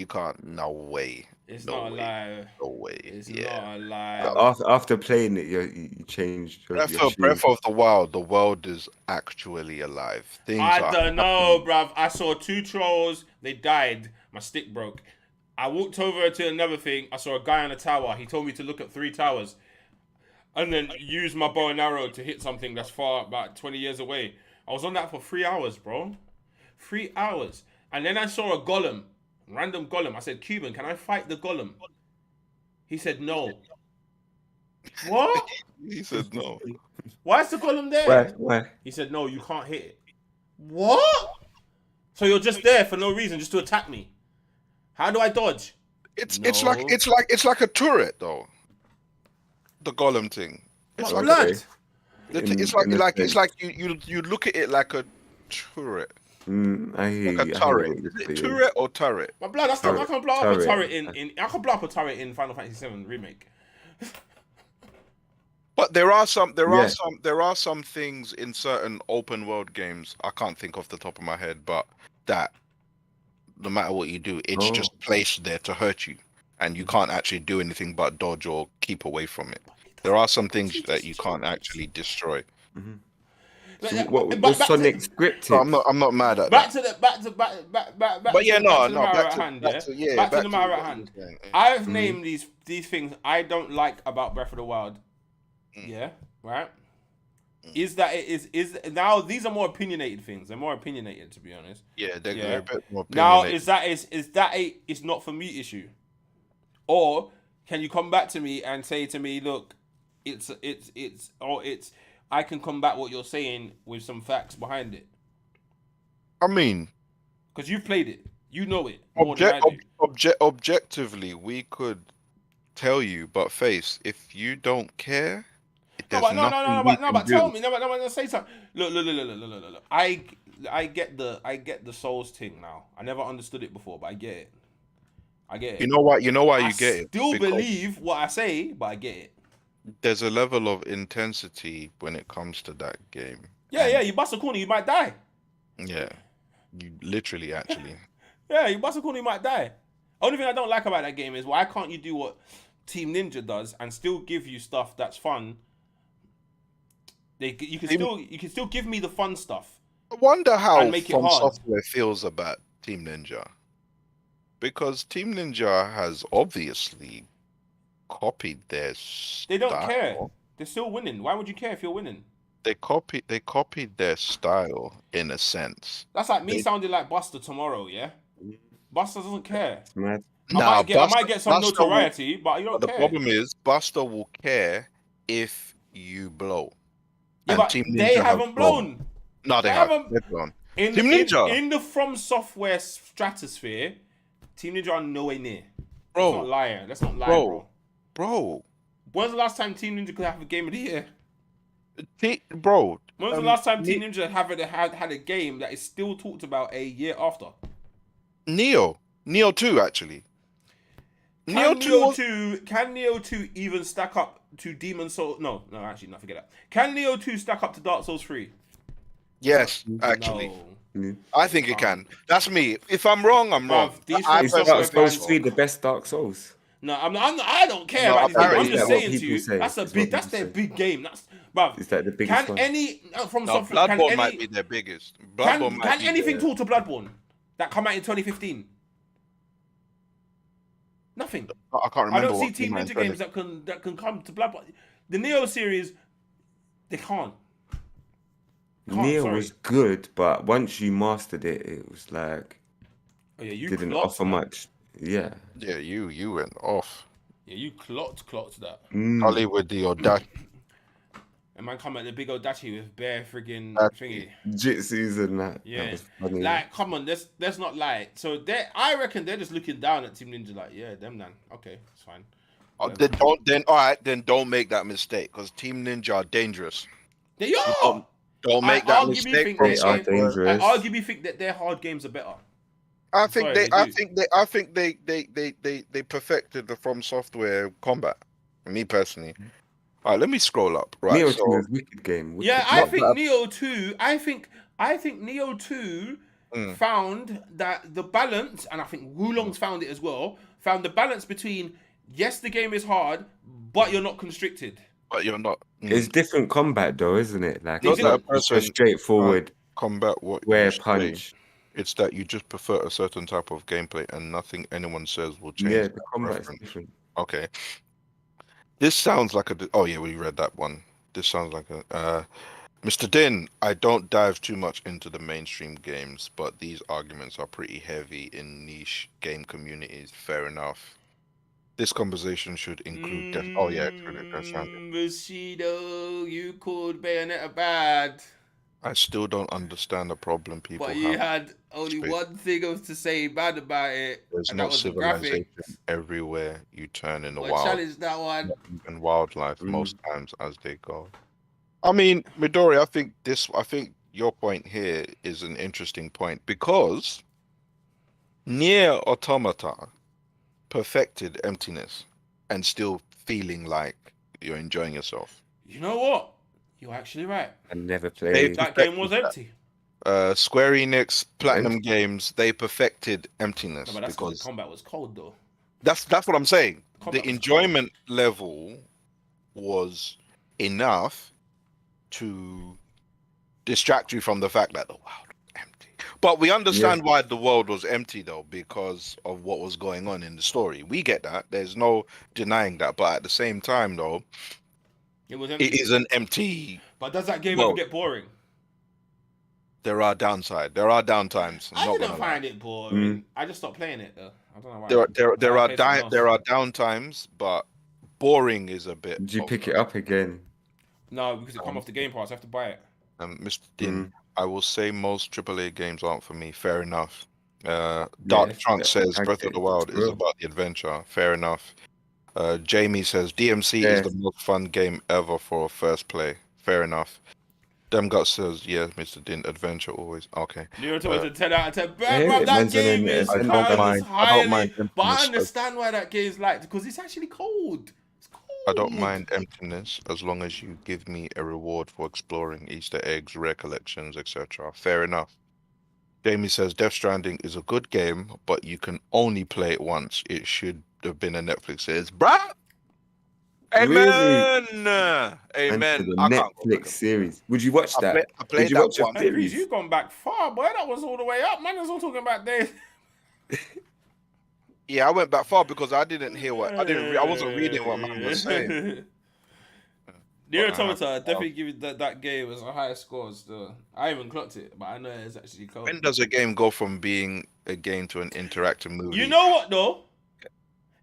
can't. No way. It's No not way. alive. No way. It's Yeah. not alive. After playing it, you changed your Breath of the Wild, the world is actually alive. Things I are don't know, happening. bruv. I saw two trolls. They died. My stick broke. I walked over to another thing. I saw a guy on a tower. He told me to look at 3 towers. And then use my bow and arrow to hit something that's far, about 20 years away. I was on that for 3 hours, bro. 3 hours. And then I saw a golem. Random golem. I said, Cuban, can I fight the golem? He said, no. What? He said no. Why is the golem there? Why? He said, no, you can't hit it. What? So you're just there for no reason, just to attack me. How do I dodge? It's No. like a turret though. The golem thing. It's What, like blood? it's like you look at it like a turret. I hear Like you. a I hear turret. what you're Is it saying. turret or turret? My blood, that's not, I can blow up a Turret. turret I can blow up a turret in Final Fantasy VII Remake. But there are some Yeah. things in certain open world games, I can't think off the top of my head, but that no matter what you do, it's Oh. just placed there to hurt you. And you can't actually do anything but dodge or keep away from it. There are some things that you can't actually destroy. So Like, what back was to- Sonic scripted? So I'm not mad at Back that. to the back to back. But yeah, to, no, back to the no, matter back at to hand. back Yeah, to yeah, back to back the to matter what at you hand. were saying. I've named these things I don't like about Breath of the Wild. Yeah, right. Is that it is now these are more opinionated things. They're more opinionated, to be honest. Yeah, they're Yeah. a bit more Now opinionated. is that a it's not for me issue, or can you come back to me and say to me, look, it's I can combat what you're saying with some facts behind it I mean, because you've played it, you know it more than I do. objectively, we could tell you, but face, if you don't care, there's but nothing we can but do. tell me, say something. Look. I get the Souls thing now. I never understood it before, but I get it. You know why? You know why I you get it? still Because believe what I say, but I get it. there's a level of intensity when it comes to that game. Yeah. You bust a corner, you might die. Yeah, you literally actually. Yeah, you bust a corner, you might die. Only thing I don't like about that game is why can't you do what Team Ninja does and still give you stuff that's fun? You can still give me the fun stuff. I wonder how And make it From hard. Software feels about Team Ninja, because Team Ninja has obviously copied their They don't style. care. They're still winning. Why would you care if you're winning? They copied their style in a sense. That's like me sounding like Buster tomorrow, yeah? Buster doesn't care. It's mad. I might get some notoriety, but you don't The care. problem is Buster will care if you blow. Yeah, And but Team they Ninja haven't blown. No, they haven't. They've blown. In Team Ninja. in the From Software stratosphere, Team Ninja are nowhere near. Bro. Let's not lie. Let's not lie, bro. Bro. When's the last time Team Ninja could have a game of the year? Bro. When's the last time Team Ninja had a game that is still talked about a year after? Neo 2 actually. Can Neo 2 even stack up to Demon Soul? No, actually, no, forget that. Can Neo 2 stack up to Dark Souls 3? Yes, actually. No. I think it can. That's me. If I'm wrong, I'm wrong. These Is Dark Souls 3 the best Dark Souls? No, I don't care No, about this game. I'm apparently just that's saying what to you, people say. that's their big game. Is that the biggest Can one? any from No, Software? Bloodborne might be their biggest. Bloodborne Can anything talk to Bloodborne that come out in 2015? Nothing. I can't remember. I don't see what Team came out Ninja in games that can come to Bloodborne. The Neo series, they can't. Neo sorry. was good, but once you mastered it, it was like Oh yeah, you didn't clocked offer that. much. Yeah. Yeah, you went off. Yeah, you clocked that. Ollie with the audacity. And man come at the big Odachi with bare friggin' thingy. Jitsus and that. Yeah. That was funny. Like, come on, let's not lie. So I reckon they're just looking down at Team Ninja like, yeah, them man. Okay, it's fine. Then don't make that mistake, because Team Ninja are dangerous. They are. Don't make that mistake. They are dangerous. I arguably think that their hard games are better. I think Sorry, I think they perfected the From Software combat. Me personally. All right, let me scroll up. Right, Neo so 2 was a wicked game. Wicked. Yeah, I Not think bad. Neo 2. I think Neo 2 found that the balance, and I think Wulong's found it as well. Found the balance between yes, the game is hard, but you're not constricted. but you're not. It's different combat though, isn't it? Like Not it's that not a just a person straightforward combat what square you say. punch. It's that you just prefer a certain type of gameplay, and nothing anyone says will change. Yeah, that the combat is preference. different. Okay. This sounds like a. Oh yeah, we read that one. This sounds like a. Mr. Din, I don't dive too much into the mainstream games, but these arguments are pretty heavy in niche game communities. Fair enough. This conversation should include. Oh yeah, that sounds good. Bushido, you called Bayonetta bad, I still don't understand the problem people but you have. had only Space. one thing to say bad about it, There's and no that was the civilization graphics. everywhere you turn in the Well, wild. challenge that one. And wildlife most times as they go. I mean, Midori, I think your point here is an interesting point, because Nier Automata perfected emptiness and still feeling like you're enjoying yourself. You know what? You're actually right. I never played. That game was empty. Square Enix, Platinum Games, they perfected emptiness No, but that's because because the combat was cold, though. that's what I'm saying. Combat The was enjoyment level was enough to distract you from the fact that the world was empty. But we understand why the world was empty, though, because of what was going on in the story. We get that. There's no denying that. But at the same time, though, It was empty. it is an empty. But does that game ever get boring? There are downsides. There are downtimes. I didn't find it boring. I just stopped playing it, though. I don't know why. There are downtimes, but boring is a bit. Did you pick it up again? No, because it come off the Game Pass. I have to buy it. Mr. Din, I will say most AAA games aren't for me. Fair enough. Dark Trunk says I Breath get of the it. Wild is True. about the adventure. Fair enough. Jamie says DMC is the most fun game ever for a first play. Fair enough. Them Guts says, yeah, Mr. Din, adventure always. Okay. You're talking to 10 out of 10. I hear Bro, it, that man's on game an is adventure. I don't highly. mind But I emptiness. understand why that game's like, because it's actually cold. It's cold. I don't mind emptiness as long as you give me a reward for exploring Easter eggs, rare collections, etc. Fair enough. Jamie says Death Stranding is a good game, but you can only play it once. It should have been a Netflix series. Bruh! Really? Amen! And Amen. to the I can't go back Netflix series. Would you watch that? I played Would you that watch a one. Hey, Chris, series? you've gone back far, boy. That was all the way up. Man, I was all talking about days. Yeah, I went back far because I didn't hear what I wasn't reading what man was saying. Near But I have- Automata, definitely give you that game as a higher score still. I haven't clocked it, but I know it's actually cold. When does a game go from being a game to an interactive movie? You know what though?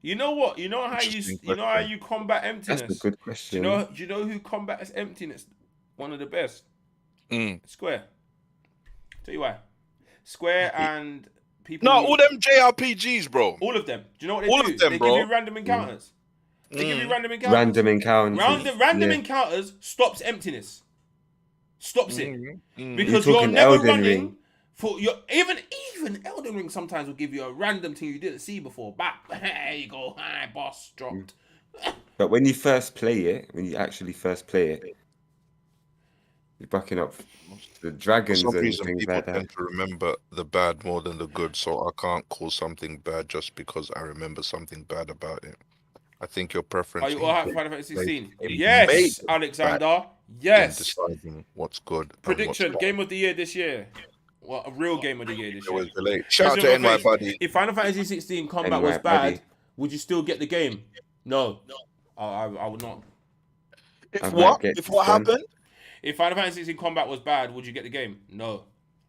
You know what? You know how Interesting you know how question. you combat emptiness. That's a good Do question. you know who combats emptiness? One of the best. Square. Tell you why. Square and people. No, all them JRPGs, bro. All of them. Do you know what they All do? of them, they bro. give you random encounters. They give you random encounters. Random encounters. Random Yeah. encounters stops emptiness. Stops it. Mm. Because You're you're talking never Elden running Ring. for your even Elden Ring sometimes will give you a random thing you didn't see before. Back, there you go. Hi, boss dropped. But when you first play it, when you actually first play it, you're backing up the For dragons some and reason, things people like that. tend to remember the bad more than the good, so I can't call something bad just because I remember something bad about it. I think your preference Are you all right for Final Fantasy 16? It Yes, made Alexander. in Yes. deciding what's good. Prediction: and what's Game of the Year this year. Well, a real Game of the Year this bad. It year. was delayed. Shout out to Question for NY Faith. Buddy. If Final Fantasy 16 combat NY was bad, buddy. would you still get the game? No. I would not. I might get If what this one. happened? If Final Fantasy 16 combat was bad, would you get the game? No.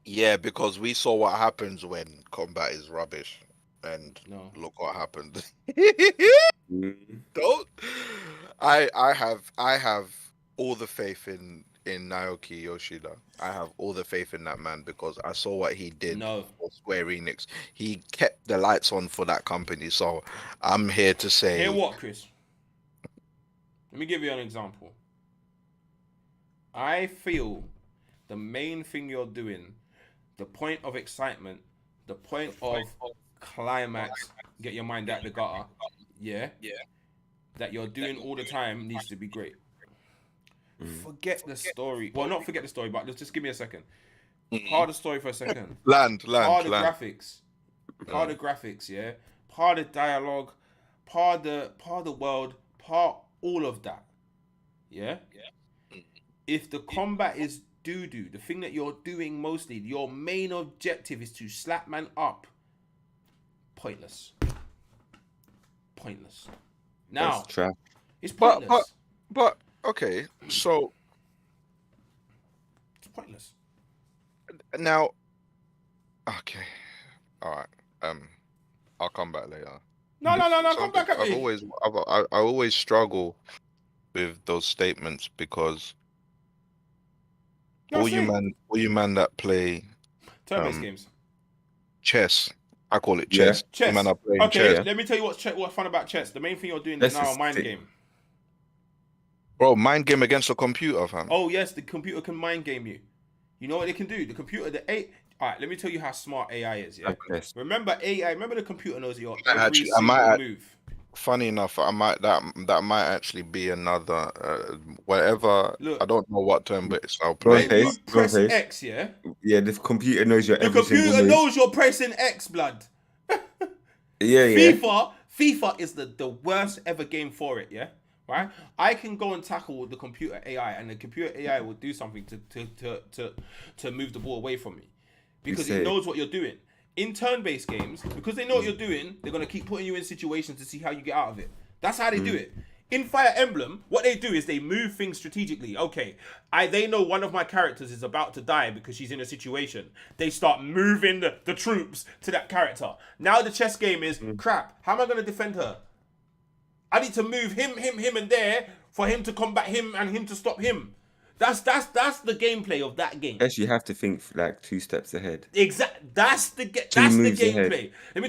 Yeah, because we saw what happens when combat is rubbish, and No. look what happened. Mm. Don't. I have all the faith in Naoki Yoshida. I have all the faith in that man because I saw what he did No. for Square Enix. He kept the lights on for that company. So I'm here to say, Hear what, Chris? Let me give you an example. I feel the main thing you're doing, the point of excitement, the point of climax, get your mind out the gutter, yeah, that you're doing all the time needs to be great. Forget the story. Well, not forget the story, but just give me a second. Part of the story for a second. land. Part of the graphics. Part of the graphics, yeah. Part of the dialogue. Part of the world. Part all of that. Yeah? If the combat is doo-doo, the thing that you're doing mostly, your main objective is to slap man up. Pointless. Now, That's trash. it's pointless. But okay, so It's pointless. now, okay, all right. I'll come back later. No. Come back at I me. always struggle with those statements because No, all say. you man that play Turn-based games. chess, I call it Yeah. chess. Chess. You man are playing Okay, chess. let me tell you what's fun about chess. The main thing you're doing Let's is now a just mind stick- game. Bro, mind game against a computer, fam. Oh yes, the computer can mind game you. You know what they can do? The computer, all right, let me tell you how smart AI is. Yeah. Okay. Remember AI. Remember the computer knows your I every actually- I single might- move. Funny enough, that might actually be another whatever. Look. I don't know what term, but I'll Go on, play. When you Pace. Go on, press Pace. X, yeah, Yeah, the computer knows your the every computer single move. knows you're pressing X, blood. Yeah. FIFA is the worst ever game for it. Yeah, right. I can go and tackle the computer AI, and the computer AI will do something to move the ball away from me because it say- knows what you're doing. In turn-based games, because they know what you're doing, they're gonna keep putting you in situations to see how you get out of it. That's how they do it. In Fire Emblem, what they do is they move things strategically. Okay, they know one of my characters is about to die because she's in a situation. They start moving the troops to that character. Now the chess game is, crap, how am I going to defend her? I need to move him, and there for him to combat him and him to stop him. That's the gameplay of that game. Yes, you have to think like 2 steps ahead. That's the moves gameplay. ahead. Let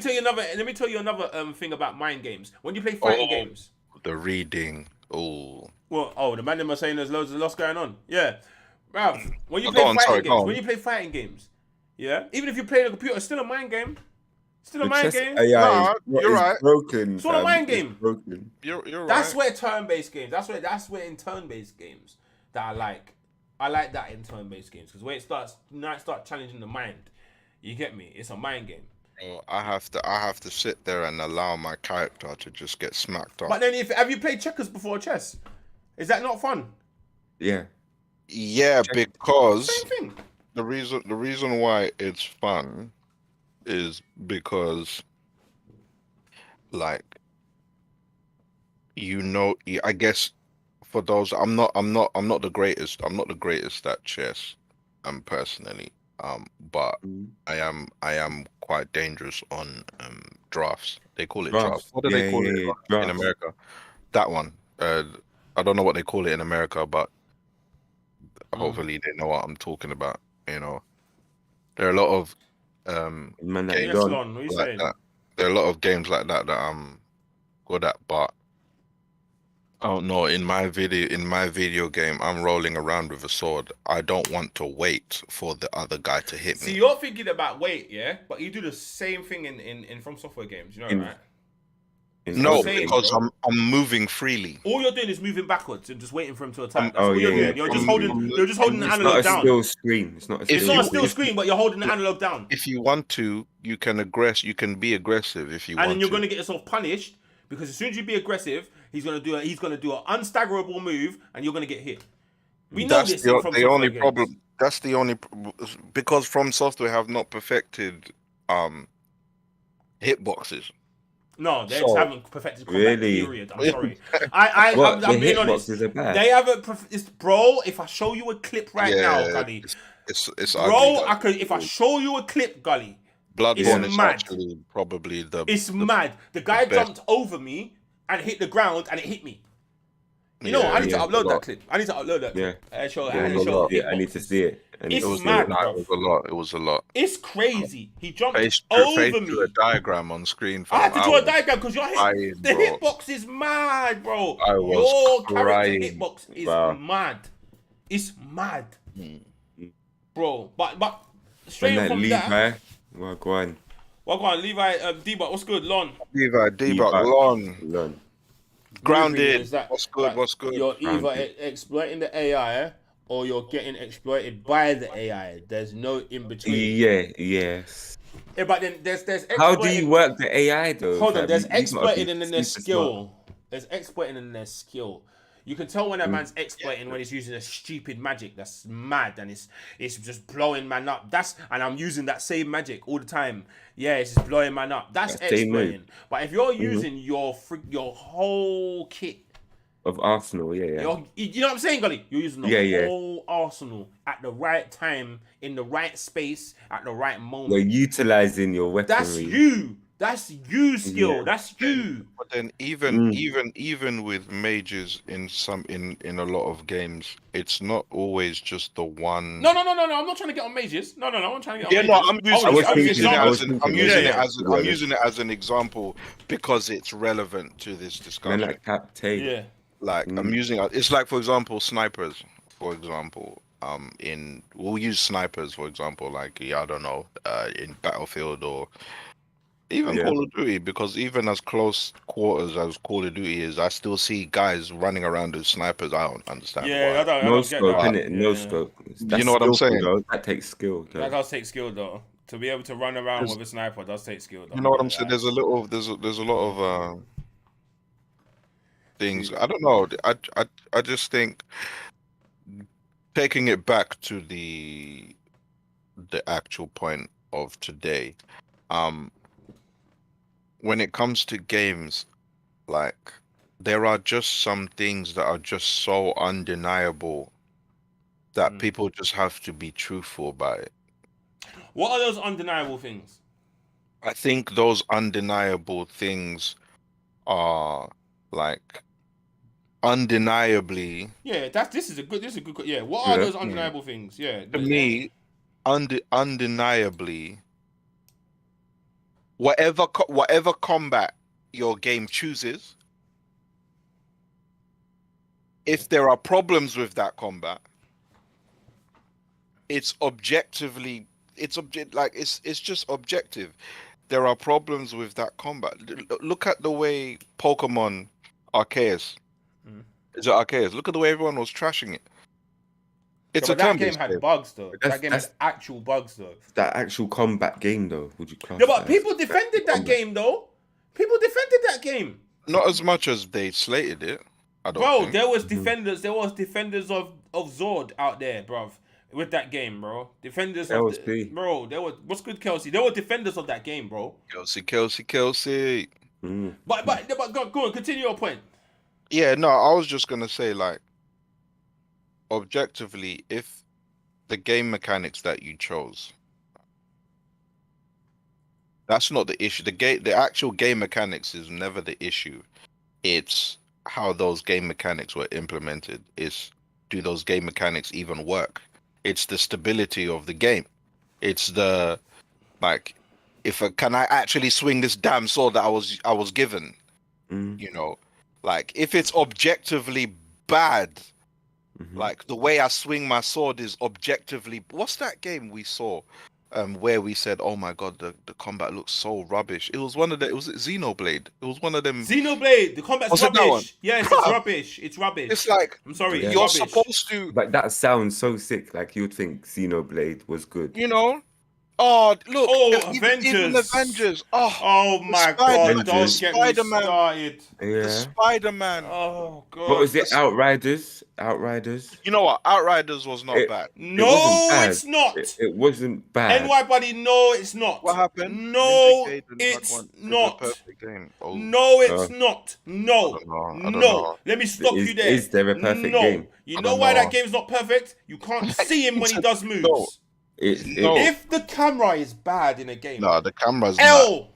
me tell you another thing about mind games. When you play fighting games, the reading. Oh, Well, the man them are saying there's loads of loss going on. Yeah, bruv. When you Go play on, fighting sorry, go games, on. when you play fighting games, yeah, even if you play on the computer, it's still a mind game. Still a The mind chess game. AI Nah, you're is right. broken. It's all a mind It's game. broken. You're That's right. where turn-based games. That's where in turn-based games that I like. I like that in turn-based games because when it starts challenging the mind, you get me. It's a mind game. I have to sit there and allow my character to just get smacked up. But then, have you played checkers before chess? Is that not fun? Yeah. Yeah, because Same thing. the reason why it's fun is because, like, I guess for those, I'm not the greatest. I'm not the greatest at chess, personally. But I am quite dangerous on drafts. They call it drafts. Drafts. What do they call it in Drafts. America? That one. I don't know what they call it in America, but hopefully they know what I'm talking about. You know, there are a lot of Man, that Yes, games Lon, what are you like saying? that. There are a lot of games like that that I'm good at, but I don't know. In my video game, I'm rolling around with a sword. I don't want to wait for the other guy to hit See, me. you're thinking about weight, yeah, but you do the same thing in From Software games, you know, right? No, saying, because bro. I'm moving freely. All you're doing is moving backwards and just waiting for him to attack. I'm- That's all you're doing. You're just holding. You're just holding the It's not analog a down. still screen. It's not a It's still not a screen. still screen, but you're holding the analog down. If you want to, you can You can be aggressive if you want And then you're to. going to get yourself punished because as soon as you be aggressive, he's going to do an unstaggerable move, and you're going to get hit. We know That's this the, from the Software only games. problem. That's the only because From Software have not perfected hitboxes. No, they So- just haven't perfected combat. Really? Period. I'm sorry. I'm The being honest. hitboxes are bad. They haven't. Bro, if I show you a clip right now, Gully. It's Bro, ugly. I could. If I show you a clip, Gully, Bloodborne it's is mad. actually probably It's mad. The guy best. jumped over me and hit the ground, and it hit me. You know, Yeah, I need to yeah, upload a that lot. clip. I need to upload that clip. Yeah. Show, Yeah, I it need was to a show lot. Yeah, I need to hitboxes. see it. It's It was mad, it bruv. was a lot. It was a lot. It's crazy. He jumped Face over to me. a diagram on screen. I had to draw a was diagram because your crying, the bro. hitbox is mad, bro. I was Your character crying. hitbox is Wow. mad. It's mad, bro. But And straight that from Levi. that, Well, go on. well, go on, Levi, D-Bot, what's good, Lon? Levi, debug, Levi. long, Learn. grounded. Is that- What's good? that What's good? You're either Grounded. exploiting the AI or you're getting exploited by the AI. There's no in between. Yeah, yes. Yeah, but then there's How do exploiting- you work the AI though? Hold on, fam? there's You gotta be exploiting and then there's super skill. smart. There's exploiting and there's skill. You can tell when that man's exploiting when he's using a stupid magic that's mad and it's just blowing man up. And I'm using that same magic all the time. Yeah, it's just blowing man up. That's That same move. exploiting. But if you're using your whole kit, Of Arsenal, yeah. you know what I'm saying, Gully? You're using the Yeah. whole arsenal at the right time, in the right space, at the right moment. You're utilizing your weaponry. That's you. That's you skill. Yeah. That's you. But then even with mages in a lot of games, it's not always just the one. No. I'm not trying to get on mages. No. I'm trying to get Yeah, on no, mages. I'm using it as an example because it's relevant to this Man, discussion. like Captain. Yeah. Like I'm using it's like, for example, snipers. For example, we'll use snipers for example, like I don't know, in Battlefield or even Call of Duty, because even as close quarters as Call of Duty is, I still see guys running around as snipers. I don't understand. Yeah, why. I don't No get scope, that. innit? No Yeah. scope. You know what I'm saying? Though. That takes skill. Though. That does take skill though. To be able to run around with a sniper does take skill though. You know what I'm saying? There's a lot of things. I don't know. I just think taking it back to the actual point of today, when it comes to games, like there are just some things that are just so undeniable that people just have to be truthful about it. What are those undeniable things? I think those undeniable things are like undeniably Yeah, this is a good. Yeah, what are those undeniable things? Yeah, to me, undeniably, whatever combat your game chooses, if there are problems with that combat, it's objectively, it's just objective. There are problems with that combat. Look at the way Pokemon Arceus. Is it Arceus? Look at the way everyone was trashing it. It's Yeah, a but that turn-based game had game. bugs though. That's- That game had that's- actual bugs though. That actual combat game, though, would you class? Yeah, but that people as defended that combat? game though. People defended that game. Not as much as they slated it. I don't Bro, think. there was defenders of Zord out there, bruv, with that game, bro. Defenders of bro, there were what's good, Kelsey? There were defenders of that game, bro. Kelsey. But go on, continue your point. Yeah, no, I was just gonna say, like, objectively, if the game mechanics that you chose, that's not the issue. The actual game mechanics is never the issue. It's how those game mechanics were implemented. Do those game mechanics even work? It's the stability of the game. It's the, like, can I actually swing this damn sword that I was given? You know, like, if it's objectively bad, like the way I swing my sword is objectively. What's that game we saw? Where we said, "Oh my god, the combat looks so rubbish." It was one of the. Was it Xenoblade? It was one of them. Xenoblade, the combat's rubbish. Yes, it's rubbish. It's rubbish. It's like, I'm sorry, Yeah. it's you're rubbish. supposed to, But that sounds so sick. Like you'd think Xenoblade was good. you know. Oh, look! Oh, even Avengers. Oh my god! Don't get me Spider-Man. started. The Yeah. Spider-Man. Oh god! What was it? Outriders. Outriders. You know what? Outriders was not bad. No, wasn't bad. it's not. It wasn't bad. NY buddy, no, it's not. What happened? No, Ninja Gaiden, it's that one is a not. perfect game. Oh, No, it's not. No, I don't no. know. Let me stop you there. Is there a perfect no. game? You I know don't why know. that game's not perfect? You can't see him when he does moves. No. No. If the camera is bad in a game, No, the camera's nuts. L.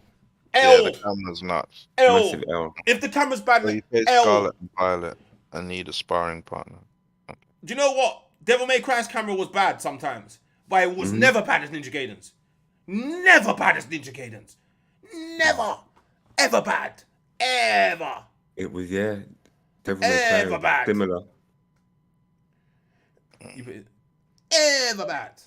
Yeah, the camera's nuts. L. Massive L. If the camera's bad, So you played L. Scarlet and Violet and need a sparring partner. Do you know what? Devil May Cry's camera was bad sometimes, but it was never bad as Ninja Gaiden's. Never bad as Ninja Gaiden's. Never. Ever bad. Ever. It was, yeah. Devil May Cry bad. similar. Ever bad.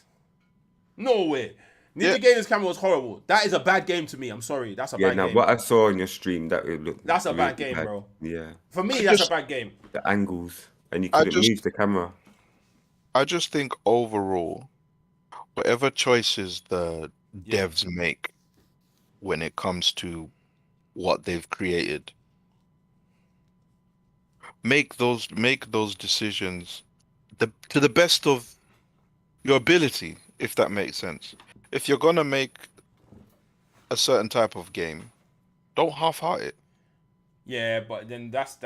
No way. Ninja Gaiden's camera was horrible. That is a bad game to me. I'm sorry. That's a Yeah, bad now game. what I saw on your stream, that it looked. That's a really bad game, bro. Yeah. For me, that's a bad game. The angles, and you couldn't move the camera. I just think overall, whatever choices the devs make when it comes to what they've created, make those decisions to the best of your ability, if that makes sense. If you're gonna make a certain type of game, don't half-heart it. Yeah, but then that's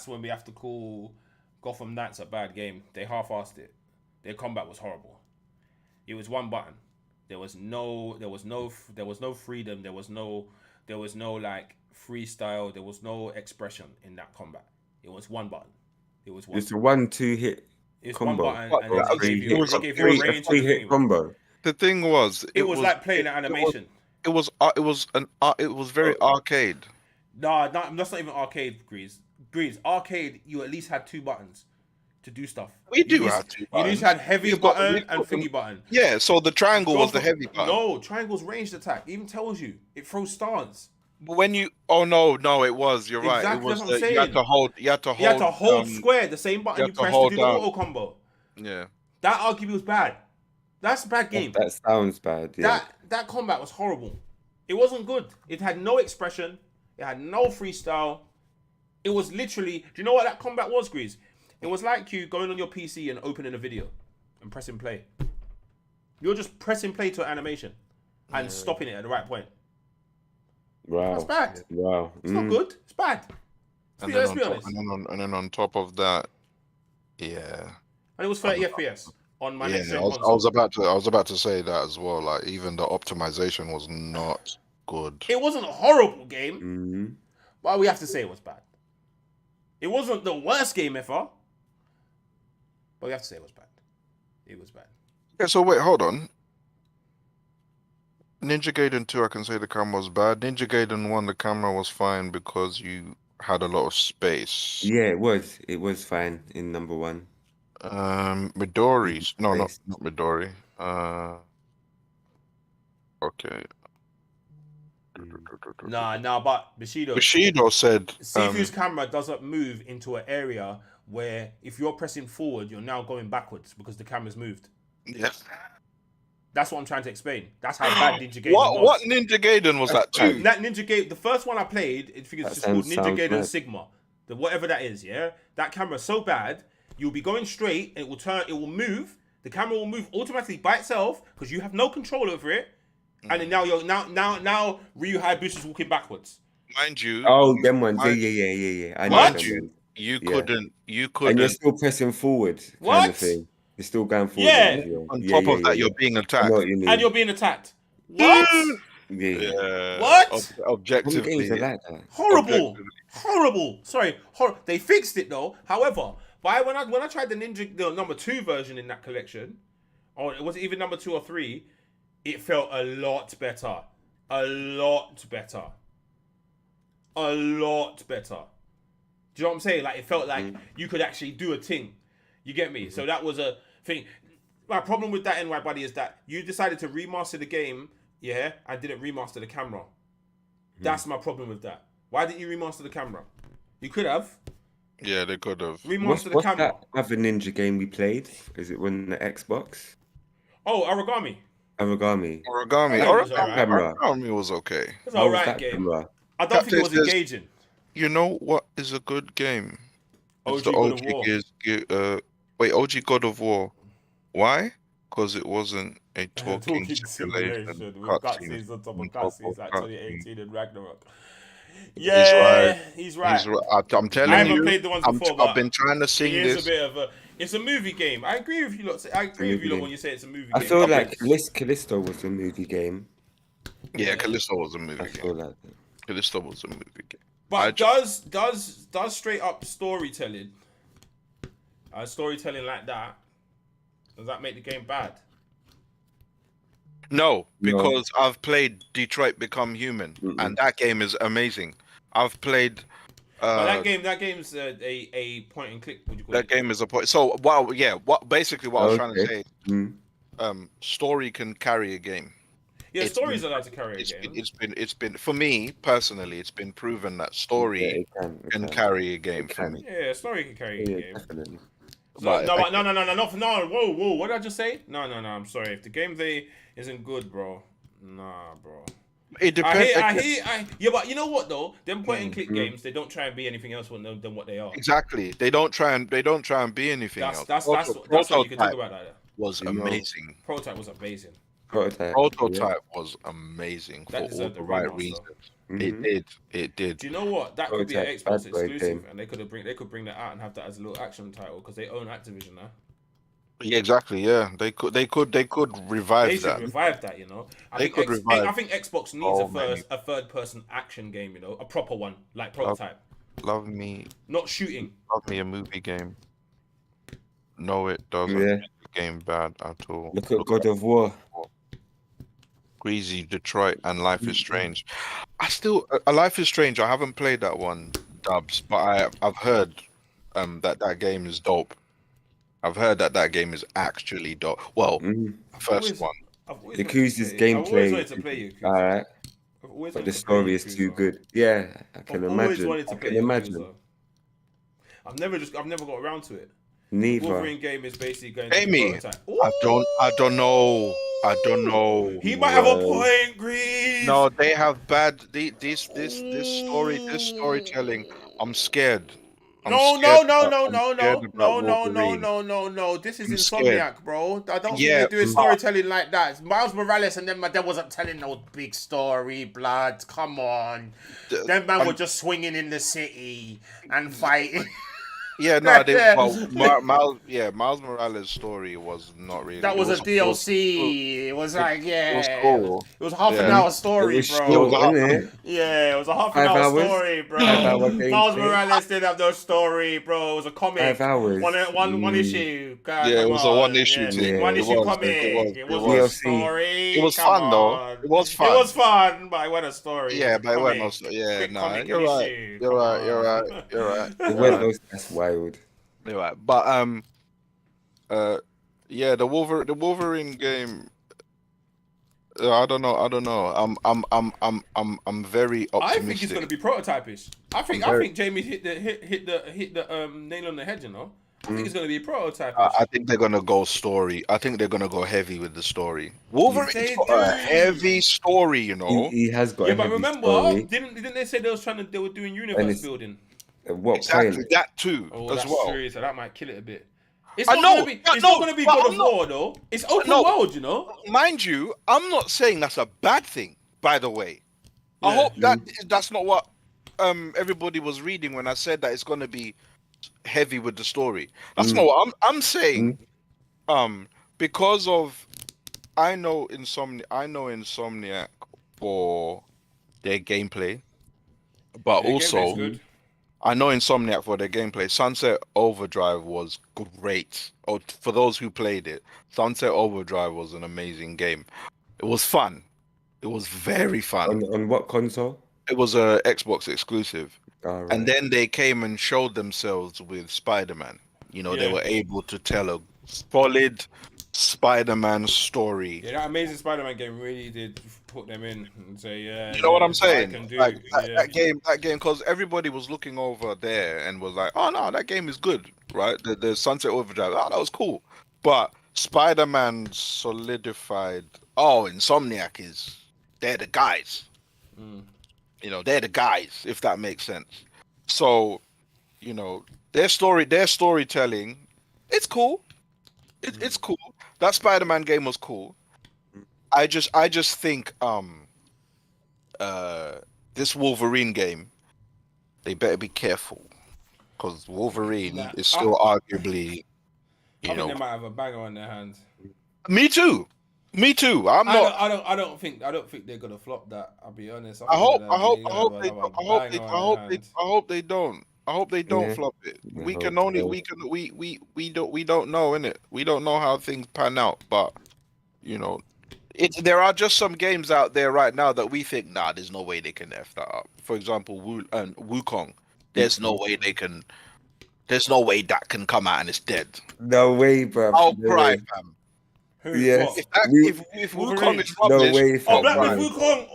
when we have to call Gotham Knights a bad game. They half-assed it. Their combat was horrible. It was one button. There was no freedom. There was no like freestyle. There was no expression in that combat. It was one button. It was one. It's a 1-2 hit It's combo. one button, and then they gave you a range. Three hit combo. The thing was, It was like playing an animation. It was very arcade. No, that's not even arcade, Grease. Arcade, you at least had two buttons to do stuff. We do have two You at buttons. least had heavy We've got- button we've and got- thingy button. Yeah, so the triangle was the heavy button. No, triangle's ranged attack. It even tells you. It throws stars. But when you, oh no, it was. You're right. It Exactly, was. that's what I'm You had saying. to hold. You had to hold. Square, the same button you you have to press to hold do the down. auto combo. Yeah. That arguably was bad. That's a bad game. That sounds bad. Yeah. That combat was horrible. It wasn't good. It had no expression. It had no freestyle. It was literally. Do you know what that combat was, Grease? It was like you going on your PC and opening a video and pressing play. You're just pressing play to an animation and stopping it at the right point. Wow. That's bad. Wow. It's not good. It's bad. Let's be honest. And then on top of that, yeah. And it was 30 FPS on my next gen I console. was about to say that as well. Like, even the optimization was not good. It wasn't a horrible game, Mm-hmm. but we have to say it was bad. It wasn't the worst game ever, but we have to say it was bad. It was bad. Yeah, so wait, hold on. Ninja Gaiden 2, I can say the camera was bad. Ninja Gaiden 1, the camera was fine because you had a lot of space. Yeah, it was. It was fine in number one. Midori's. No, Space. not Midori. Okay. Nah, but Bushido. Bushido said, Sifu's camera doesn't move into an area where if you're pressing forward, you're now going backwards because the camera's moved. yes. That's what I'm trying to explain. That's how bad Ninja Gaiden was. What Ninja Gaiden was that That's too? That Ninja Gaiden, the first one I played, it's That just called Ninja sounds Gaiden mad. Sigma. The whatever that is, yeah. That camera's so bad, you'll be going straight, and it will move. The camera will move automatically by itself because you have no control over it. And then now Ryu Hayabusa's walking backwards. Mind you. Oh, them ones. Mind- Yeah. I know What? them ones. You Yeah. couldn't. And you're still pressing forward, kind What? of thing. You're still going forward. Yeah. On top of that, you're being I attacked. know what you mean. And you're being attacked. What? Yeah. What? Some Objectively, games are like that. Horrible. Sorry, they fixed it though. However, when I tried the number 2 version in that collection, or it wasn't even number 2 or 3, it felt a lot better. A lot better. Do you know what I'm saying? Like it felt like you could actually do a thing. You get me? So that was a thing. My problem with that NY Buddy is that you decided to remaster the game, yeah, and didn't remaster the camera. That's my problem with that. Why didn't you remaster the camera? You could have. Yeah, they could have. What's Remaster the camera. that other ninja game we played? Is it on the Xbox? Oh, Origami. Origami. Origami was okay. It's How was alright that game. camera? I don't think it was Captain says- engaging. You know what is a good game? It's OG God of War. OG God of War. Why? Because it wasn't a talking Talking simulation. simulation with cutscenes cutscenes on top of on top of cutscenes like cutscenes. 2018 and Ragnarok. He's Yeah, right. he's right. I'm telling I haven't you, played the ones before, but I've been trying to sing it is this. a bit of a. It's a movie game. I agree with you lot. I agree with you lot when you say it's a movie I game. feel like Callisto was a movie game. Yeah, Callisto was a movie I game. feel like that. Callisto was a movie game. But does straight up storytelling like that, does that make the game bad? No, because I've played Detroit Become Human, and that game is amazing. I've played. But that game's a point and click. Would you call That it? game is a point. So, well, yeah. What I was trying to say, Mm. story can carry a game. Yeah, It's stories been- allowed to carry a game. It's been for me personally. It's been proven that story Yeah, it can carry a game for can. me. Yeah, story can carry a Yeah, game. definitely. But No. Whoa! What did I just say? No. I'm sorry. If the gameplay isn't good, bro. Nah, bro. It depends. Yeah, but you know what though? Them point and click games, they don't try and be anything else than what they are. Exactly. They don't try and be anything else. That's what you can talk about that. Was amazing. Prototype was amazing. Prototype was amazing That for all deserved the a right remaster. reasons. It did. Do you know what? That could be an Prototype, Xbox bad boy exclusive, game. and they could bring that out and have that as a little action title because they own Activision now. Yeah, exactly. Yeah, they could revive They should that. revive that, you know. I They think could revive- I think Xbox needs man. a third person action game, you know, a proper one like Prototype, Love me not shooting. a movie game. No, it doesn't Yeah. make the game bad at all. Look at God of War. Greasy, Detroit, and Life is Strange. Life is Strange. I haven't played that one, Dubs, but I've heard that game is dope. I've heard that game is actually dope. Well, first one. Yakuza's I've always gameplay wanted to play Yakuza. alright, I've always but wanted the to play story is too Yakuza. good. Yeah, I can I've always imagine. wanted to I play can imagine. Yakuza. I've never got around to it. Neither. Wolverine game is basically going Amy, to Prototype. I don't know. He might have a point, Grease. No, they have bad. This storytelling. I'm scared. No. This is I'm Insomniac, scared. bro. I don't think Yeah, they're doing storytelling like that. Miles Morales and them, they wasn't telling no big story, blood. Come on. Them man were just swinging in the city and fighting. Yeah, no, Miles Morales' story was not really. That was a DLC. It was like, it was yeah, cool. it was half an Yeah. hour story, It was bro. It was short, a innit? Yeah, it was a half an 5 hour hours? story, bro. 5 hour Miles gameplay. Morales didn't have no story, bro. It was a comic. 5 hours. One issue. God, Yeah, it come was a one on. issue Yeah. thing. Yeah. One It issue was. comic. It It wasn't a was. story. It was Come fun though. on. It was It fun. was fun, but it wasn't a story. Yeah, It was a but it wasn't. comic. Yeah, Quick nah. comic You're right. issue. You're Come right. You're on. right. You're right. The You're right. web, that's wild. You're right. But yeah, the Wolverine game. I don't know. I'm very I think it's optimistic. going to be prototypish. I think Jamie hit the nail on the head. You know, I think it's going to be prototypish. I think they're gonna go story. I think they're gonna go heavy with the story. Wolverine's They got do. a heavy story, you know. He has got Yeah, a but heavy remember, story. didn't they say they were doing And universe it's- building? At what Exactly point? that too, Oh, as that's well. serious. So that might kill it a bit. It's I not know, gonna be. but It's no, not gonna be but God I'm of not- War though. It's open No. world, you know. Mind you, I'm not saying that's a bad thing. By the way, I Yeah. hope that's not what everybody was reading when I said that it's gonna be heavy with the story. That's not what I'm saying. Because of I know Insomniac for their gameplay, but Yeah, gameplay's also good. I know Insomniac for their gameplay. Sunset Overdrive was great. Oh, for those who played it, Sunset Overdrive was an amazing game. It was fun. It was very fun. On what console? It was a Xbox exclusive. All right. And then they came and showed themselves with Spider-Man. You know, they Yeah. were able to tell a solid Spider-Man story. Yeah, that Amazing Spider-Man game really did put them in and say, yeah. You know what I'm this is I saying? can do. Like Yeah. that game, because everybody was looking over there and was like, "Oh no, that game is good, right?" The Sunset Overdrive, oh, that was cool. But Spider-Man solidified. Oh, Insomniac they're the guys. You know, they're the guys, if that makes sense. So, you know, their storytelling, it's cool. It's cool. That Spider-Man game was cool. I just think this Wolverine game, they better be careful because Wolverine is still arguably, I think they might have a banger on their hands. Me too. I don't think they're gonna flop that. I'll be honest. I hope they don't. I hope they don't flop it. We don't know, innit? We don't know how things pan out, but you know, there are just some games out there right now that we think, nah, there's no way they can F that up. For example, Wukong. There's no way that can come out and it's dead. No way, bro. I'll No cry, way. fam. Yes. If Wukong is No rubbish, way, fam. Black Myth Wukong.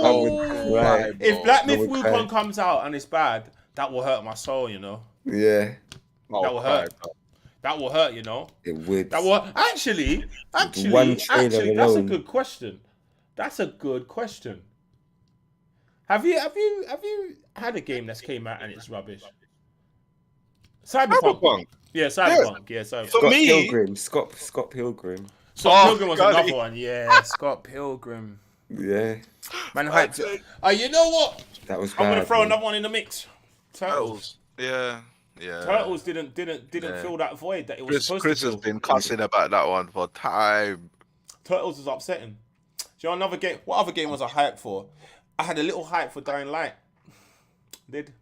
I would cry. If Black Myth I would Wukong cry. comes out and it's bad, that will hurt my soul, you know. Yeah, That will hurt. That will hurt, you know. it would. That will actually. One trailer That's a alone. good question. That's a good question. Have you had a game that's came out and it's rubbish? Cyberpunk. Yeah, Cyberpunk. Yeah, Cyberpunk. For Scott me- Pilgrim. Scott Pilgrim. Scott Pilgrim was golly. another one. Yeah, Scott Pilgrim. Yeah, Man, hyped it. You know what? that was I'm bad. gonna throw man. another one in the mix. Turtles. Yeah. Turtles didn't fill that void that it was supposed Chris to has fill. been cussing about that one for time. Turtles is upsetting. Do you know another game? What other game was I hyped for? I had a little hype for Dying Light. Did.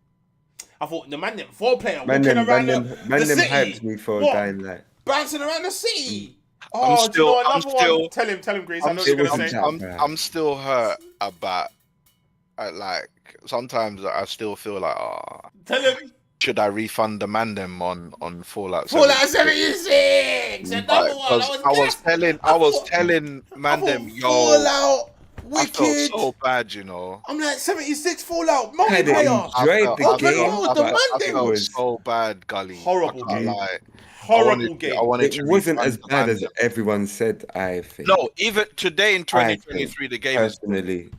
I thought the man them 4-player walking around the city. hyped me for What? Dying Light. Bouncing around the city. Oh, do you know another one? Tell him, Grace. I know what you're gonna say. I'm still hurt about like sometimes I still feel like Tell him. should I refund the man them on Fallout 76. Another one. I was telling man them, yo, Fallout. I felt Wicked. so bad, you know. I'm like 76 Fallout I didn't multiplayer. enjoy the I game. felt the but man I them felt was so bad, Gully. Horrible I can't game. lie. Horrible game. I wanted it to wasn't refund as the bad man as them. everyone said. I think. No, even today in 2023, the game is.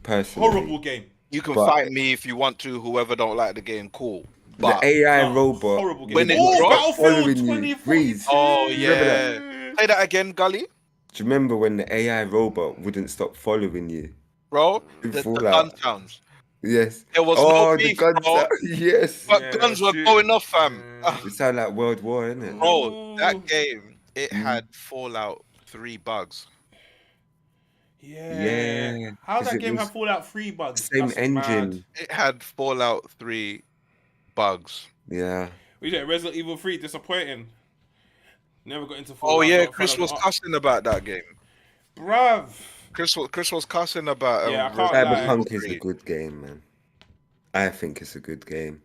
Personally, Horrible game. You can But- fight me if you want to. Whoever don't like the game, cool. But the AI No, robot. horrible game. when it Oh, dropped, Battlefield following you, 2042. Breeze. oh Remember yeah, say that again, Gully, Do you remember when the AI robot wouldn't stop following you? bro. In The gun Fallout. sounds. Yes. There was Oh, no the beef, guns. bro. Yes. But Yeah, guns were shooting. going off, fam. It sounds like World War, innit? Bro, Ooh. that game, it Mm. had Fallout 3 bugs. Yeah. How 'Cause that it game was have Fallout 3 bugs? same That's engine. mad. It had Fallout 3 bugs. Yeah. We said Resident Evil 3 disappointing. Never got into Oh Fallout. yeah, Not a fan Chris of was the cussing about that game. bruv. Chris was cussing about Yeah, I can't Resident lie. Evil Cyberpunk is a 3. good game, man. I think it's a good game.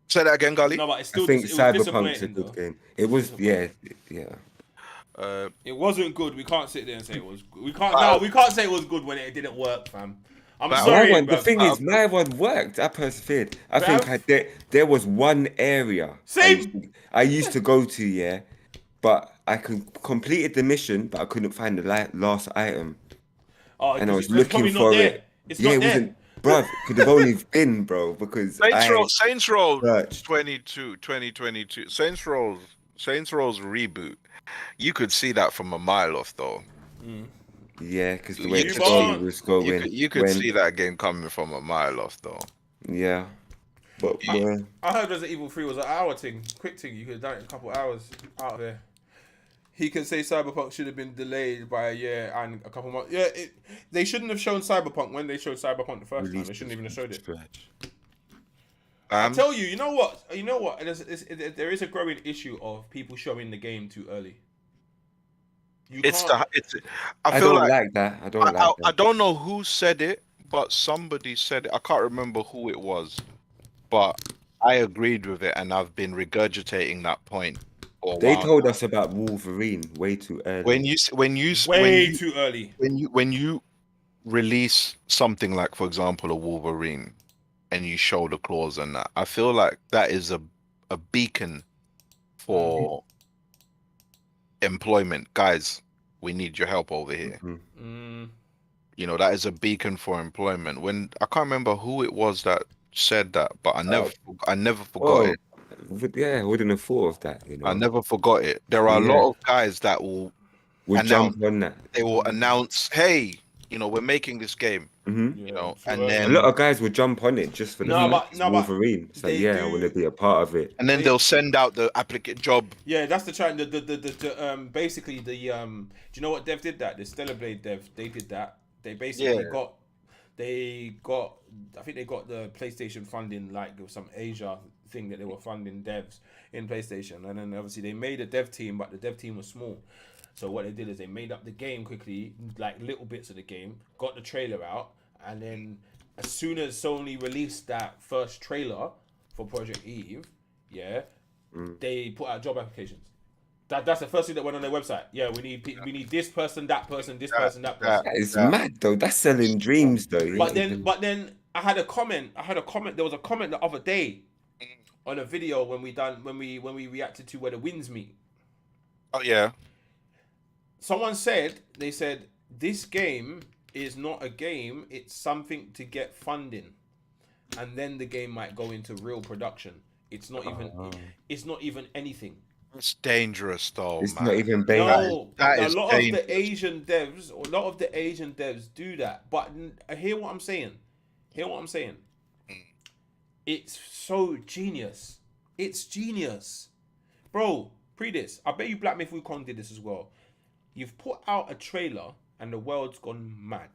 Say that again, Gully. No, but it's I still think it was Cyberpunk's a disappointing good though. game. It was, yeah. It wasn't good. We can't sit there and say it was. We can't. Battle- No, we can't say it was good when it didn't work, fam. I'm Battle- My sorry, one, the bruv. thing is, my one worked. I persevered. I think there was one area Same. I used to go to, yeah, but I completed the mission, but I couldn't find the last item, Oh, and I was it's looking probably not for there. it. It's Yeah, not it there. wasn't, bruv. Could have only been, bro, because Saints Row searched. 2022. Saints Row's reboot. You could see that from a mile off, though. Yeah, because the way You the could story see- was going. You could see that game coming from a mile off, though. Yeah, but I heard Resident Evil 3 was an hour thing, quick thing. You could have done it in a couple hours out there. He can say Cyberpunk should have been delayed by a year and a couple months. Yeah, they shouldn't have shown Cyberpunk when they showed Cyberpunk the first time. They shouldn't even have showed it. I tell you, you know what? There is a growing issue of people showing the game too early. I feel don't like that. I don't like that. I don't know who said it, but somebody said it. I can't remember who it was, but I agreed with it, and I've been regurgitating that point. They told us about Wolverine way too early. Too early. When you release something like, for example, a Wolverine, and you show the claws and that, I feel like that is a beacon for employment. Guys, we need your help over here. You know, that is a beacon for employment. When I can't remember who it was that said that, but I never forgot it. Yeah, I wouldn't have thought of that. You know, I never forgot it. There are a lot of guys that will jump on that. They will announce, "Hey, you know, we're making this game." You know, and then a lot of guys would jump on it just for the Wolverine. It's like, I want to be a part of it. And then they'll send out the applicant job. Yeah, that's the try. Basically do you know what dev did that? The Stellar Blade dev, they did that. They basically got I think they got the PlayStation funding, like there was some Asia thing that they were funding devs in PlayStation, and then obviously they made a dev team, but the dev team was small. So what they did is they made up the game quickly, like little bits of the game, got the trailer out, and then as soon as Sony released that first trailer for Project Eve, they put out job applications. That's the first thing that went on their website. Yeah, we need this person, that person, this person, that person. That is mad though. That's selling dreams though. But then I had a comment. There was a comment the other day on a video when we reacted to where the winds meet. Oh yeah. Someone said, this game is not a game, it's something to get funding. And then the game might go into real production. It's not even anything. It's dangerous though. It's man. not even beta. No, that a is lot dangerous. of the Asian devs do that. But hear what I'm saying. It's so genius. It's genius. Bro, this. I bet you Black Myth Wukong did this as well. You've put out a trailer and the world's gone mad.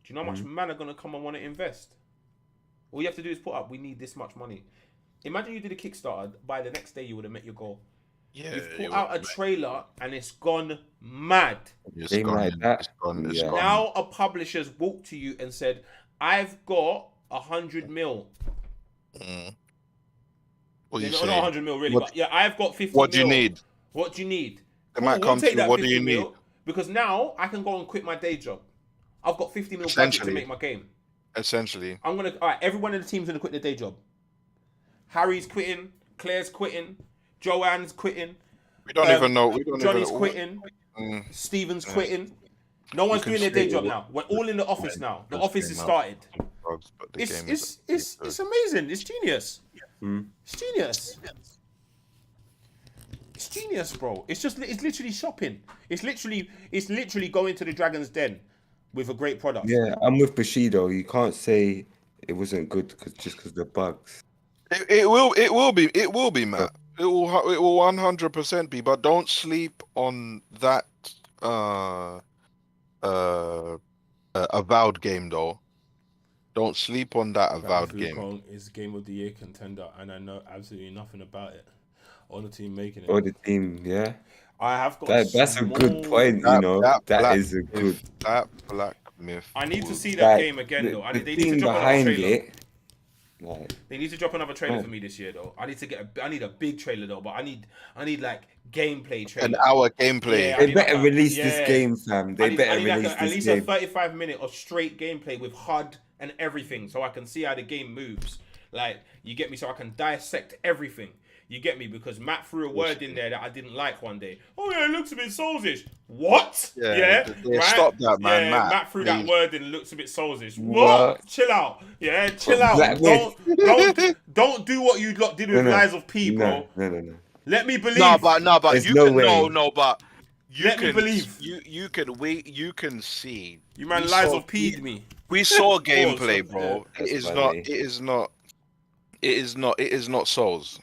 Do you know how much man are going to come and want to invest? All you have to do is put up, we need this much money. Imagine you did a Kickstarter, by the next day you would have met your goal. Yeah, you've put out a trailer and it's gone mad. It's gone. Now a publisher's walked to you and said, I've got 100 mil. What you not say? 100 mil really, but I've got 50 What mil. Do you need? What do you need? It might come to what do you need? Because now I can go and quit my day job. I've got 50 mil budget to make my game. Essentially. All right, everyone in the team's gonna quit their day job. Harry's quitting, Claire's quitting, Joanne's quitting. We don't even know. Johnny's quitting. Steven's quitting. No one's doing their day job now. We're all in the office now. The office is started. It's amazing. It's genius. It's genius. It's genius, bro. It's literally shopping. It's literally going to the Dragon's Den with a great product. Yeah, I'm with Bushido. You can't say it wasn't good just because the bugs. It will be, Matt. It will 100% be, but don't sleep on that avowed game though. Don't sleep on that avowed game. Kong is Game of the Year contender, and I know absolutely nothing about it. On the team making it. Or the team, yeah. I have got. That's a good point, That- you know. that That black is a good. That black myth. I need to was- see that Like, game again though. the They need to team drop another behind trailer. it. Like, They need to drop another trailer Right. for me this year though. I need to get. I need a big trailer though, but I need like gameplay trailer. An hour gameplay. Yeah, I they need better like a- release yeah. this game, fam. I They need, better I need like release at this least game. a 35-minute of straight gameplay with HUD and everything, so I can see how the game moves. Like, you get me, so I can dissect everything. You get me, because Matt threw a word in there that I didn't like one day. Oh yeah, it looks a bit soulsish. What? Yeah, stop that, man. Yeah, Matt threw that please. word in. Looks a bit soulsish. What? What? Chill out. Yeah, chill out. Black Don't do what you lot did with Lies of P, bro. No. Let me believe. No, but There's you no can way. but you Let me can believe. you can see. You man, We Lies saw- of P'd me. We saw gameplay, Pause. bro. That's It is funny. not Souls.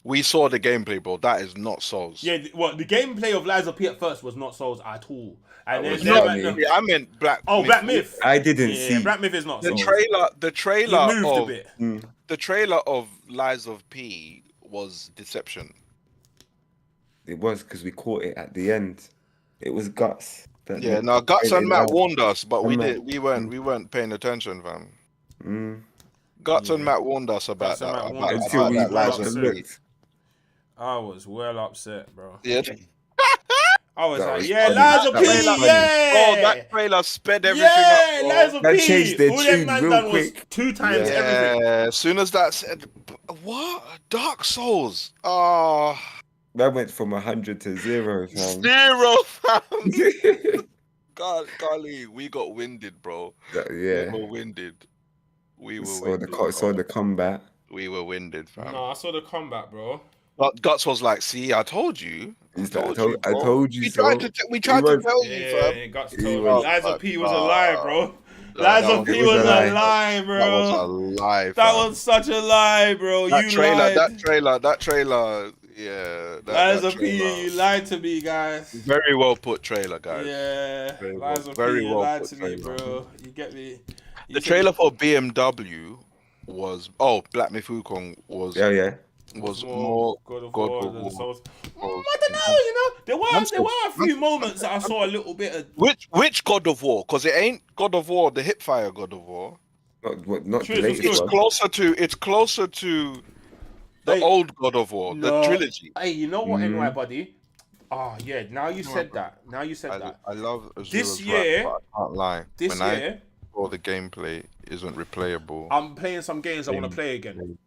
We saw the gameplay, bro. That is not Souls. Yeah, well, the gameplay of Lies of P at first was not Souls at all. And then was they're not like, me. no. Yeah, I meant Black. Oh, Black Myth. I didn't Yeah, see. Black Myth is not The Souls. trailer He moved a of bit. the trailer of Lies of P was deception. It was because we caught it at the end. It was Guts. Yeah, now Guts and Matt out. warned us, but we And did we weren't paying attention, fam. Mm. Guts and Matt warned us about Guts and that. Matt warned us Until about we that Lies Lies of of P. looked. I was well upset, bro. Yeah. I was That like, was yeah, funny. Lies of That P, was funny. yeah. Oh, that trailer sped everything Yeah, up, bro. Lies of That P. changed their All them tune man real done was quick. 2 times Yeah. everything. As soon as that said, what? Dark Souls? Oh, That went from 100 to 0, fam. 0, fam. God, golly, we got winded, bro. Yeah. We were winded. We were Saw winded. saw the combat. We were winded, fam. No, I saw the combat, bro. But Guts was like, "See, I told you. He's like, bro. I told you We so. tried to we tried to was- tell you, Yeah, fam. it got to He tell me. was- Lies of P was a lie, bro. Lies that of P was was a a lie. lie, bro. That was a lie. That fam. was such a lie, bro. That You trailer. lied. That trailer. Yeah. Lies that of P, trailer. you lied to me, guys. Very well put trailer, guys. Yeah, Very Lies well- of very P, you well lied put to me, trailer. bro. You get me? You The said- trailer for BMW was Black Myth Wukong was Yeah. was more God of God War of than War. Souls. War. I don't know, you know. There I'm were a few moments that I saw a little bit of. Which God of War? Because it ain't God of War, the Hipfire God of War. Not True, the it's latest good. one. It's closer to the Hey, old God of War, the no. trilogy. Hey, you know what, Mhm. NY buddy? Oh yeah, now you said that. Now you said that. I love Azura's This rap, year- but I can't lie. This when year, I saw the gameplay isn't replayable I'm playing some games I want to play again.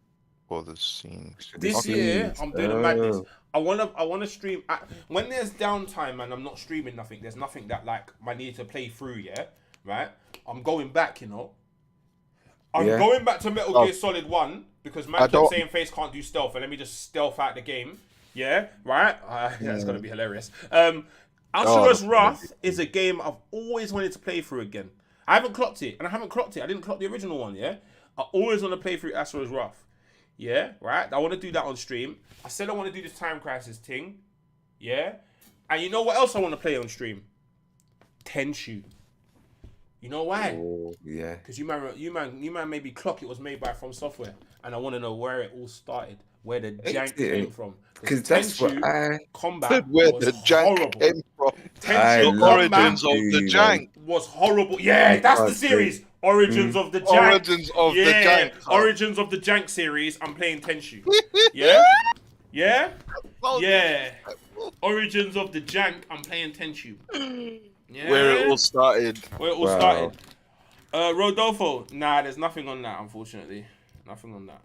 for the scenes. This Okay. year, I'm doing a madness. Oh. I wanna stream. When there's downtime and I'm not streaming nothing, there's nothing that like I need to play through. Yeah, right. I'm going back. You know, I'm Yeah. going back to Metal Oh. Gear Solid 1 because I man kept don't- saying Face can't do stealth, and let me just stealth out the game. Yeah, right. That's gonna be hilarious. Asura's Oh, Wrath is a game I've always wanted to play through again. I haven't clocked it, and I haven't clocked it. I didn't clock the original one. Yeah, I always want to play through Asura's Wrath. Yeah, right. I want to do that on stream. I said I want to do this Time Crisis thing. Yeah, and you know what else I want to play on stream? Tenchu. You know why? Oh, yeah. Because you man maybe clock it was made by From Software, and I want to know where it all started, where the jank it. came from. Because that's what Tenchu combat Said where was the jank horrible. came from. Tenchu The love origins combat of the you, jank. was horrible. Yeah, that's the can't say- series. Origins of the Jank. Origins of the Yeah, jank. Origins of the Jank series. I'm playing Tenchu. Yeah, yeah, yeah. Origins of the Jank. I'm playing Tenchu. Yeah. Where it all started. Where it all Wow. started. Rodolfo. Nah, there's nothing on that. Unfortunately, nothing on that.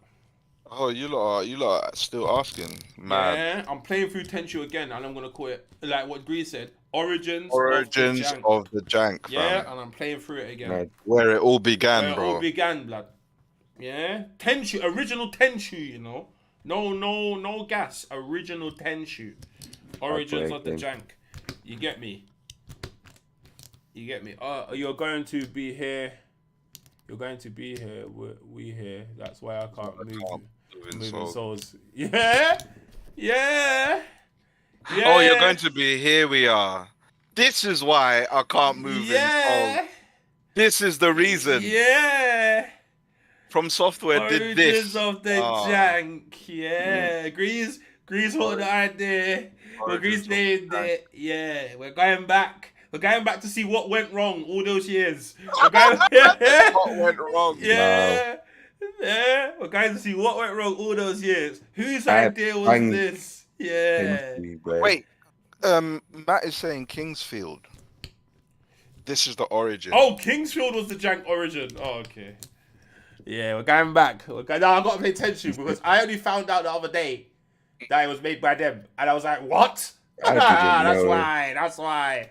Oh, you lot are still asking, man. Yeah, I'm playing through Tenchu again, and I'm gonna call it like what Gree said. Origins Origins of the Jank. of the jank, fam. Yeah, and I'm playing through it again. Mad. Where it all began, Where it bro. all began, blood. Yeah, Tenchu, original Tenchu, you know. No gas. Original Tenchu. Origins of the game. Jank. You get me? You get me? You're going to be here. You're going to be here. We here. That's why I can't move. Moving souls. Yeah. Yeah. Yeah. Oh, you're going to be here. We are. This is why I can't move in soul. This is the reason. Yeah. From Software did this. Origins of the jank. Yeah. Grease hold the idea. Well, Grease named it. Yeah. We're going back. We're going back to see what went wrong all those years. We're going. What went wrong? Yeah. Yeah. We're going to see what went wrong all those years. Whose idea was this? Yeah. Wait. Matt is saying Kingsfield. This is the origin. Oh, Kingsfield was the jank origin. Oh, okay. Yeah, we're going back. No, I got to pay attention because I only found out the other day that it was made by them, and I was like, "What?" That's why.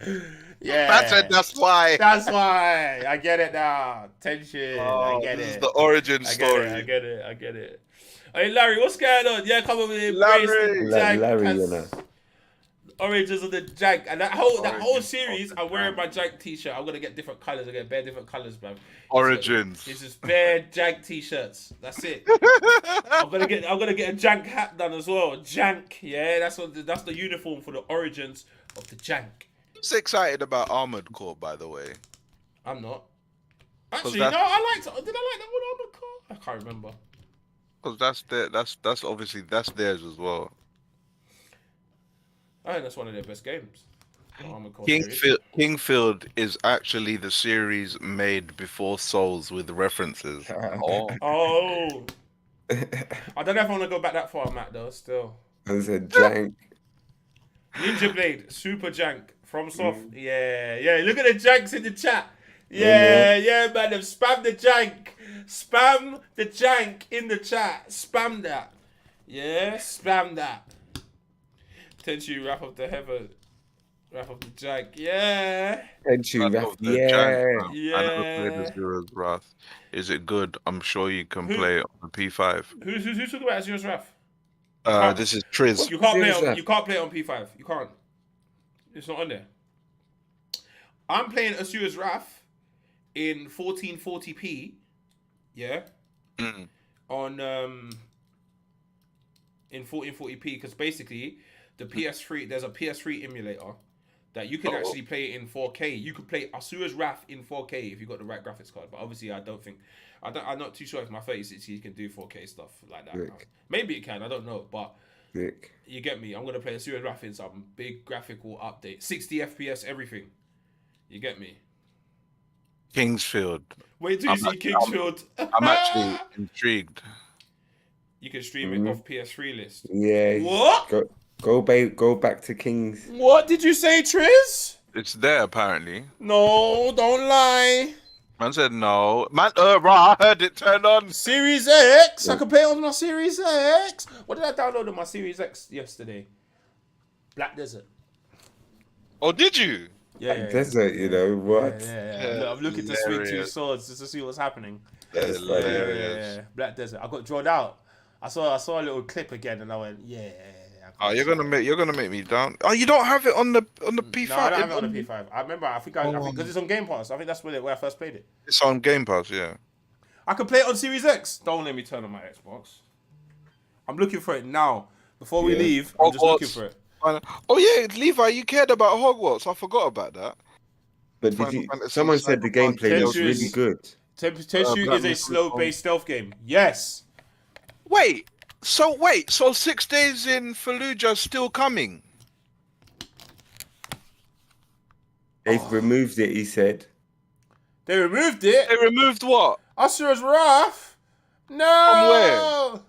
Yeah, That's why. That's why. I get it now. Tension. I get it. This is the origin story. I get it. Hey, Larry, what's going on? Yeah, come on with it. Larry, you know. Origins of the jank, and that whole series, I'm wearing my jank t-shirt. I'm gonna get different colors. I get bare different colors, man. Origins. It's just bare jank t-shirts. That's it. I'm gonna get a jank hat done as well. Jank, yeah. That's the uniform for the origins of the jank. I'm so excited about Armored Core, by the way. I'm not. Actually, no. Did I like that one Armored Core? I can't remember. Because that's obviously that's theirs as well. I think that's one of their best games. Kingfield is actually the series made before Souls with references. Oh. I don't know if I want to go back that far, Matt, though, still. There's a jank. Ninja Blade, super jank. From Soft. Yeah. Look at the janks in the chat. Yeah, man. Spam the jank. Spam the jank in the chat. Spam that. Yeah, spam that. Tenchu, Wrath of the Heaven. Wrath of the jank. Yeah. Tenchu, Wrath. Yeah. I never played Azura's Wrath. Is it good? I'm sure you can play it on the P5. Who's talking about Azura's Wrath? This is Triz. You can't play it on P5. You can't. It's not on there. I'm playing Azura's Wrath in 1440p. Yeah. On in 1440p because basically the PS3 there's a PS3 emulator that you can actually play it in 4K. You could play Azura's Wrath in 4K if you got the right graphics card. But obviously I'm not too sure if my 3060 can do 4K stuff like that. Maybe it can. I don't know, but. You get me? I'm going to play a Azura's Wrath in some big graphical update. 60 FPS, everything. You get me? Kingsfield. Wait till you see Kingsfield. I'm actually intrigued. You can stream it off PS3 list. Yeah. What? Go back to Kings. What did you say, Triz? It's there, apparently. No, don't lie. Man said no. Man, I heard it turn on. Series X. I can play it on my Series X. What did I download on my Series X yesterday? Black Desert. Oh, did you? Yeah. Desert, you know what? Yeah. Look, I'm looking to swing two swords just to see what's happening. That's Yeah. Black Desert. I got drawn out. I saw a little clip again, and I went, yeah. Oh, you're gonna make me down. Oh, you don't have it on the P5. No, I don't have it on the P5. I think because it's on Game Pass. I think that's where I first played it. It's on Game Pass, yeah. I can play it on Series X. Don't let me turn on my Xbox. I'm looking for it now. Before we leave, I'm just looking for it. Oh yeah, Levi, you cared about Hogwarts. I forgot about that. But someone said the gameplay was really good. Tenchu is a slow-based stealth game. Yes. Wait, so 6 days in Fallujah still coming? They've removed it, he said. They removed it? They removed what? Azura's Wrath? No! From where?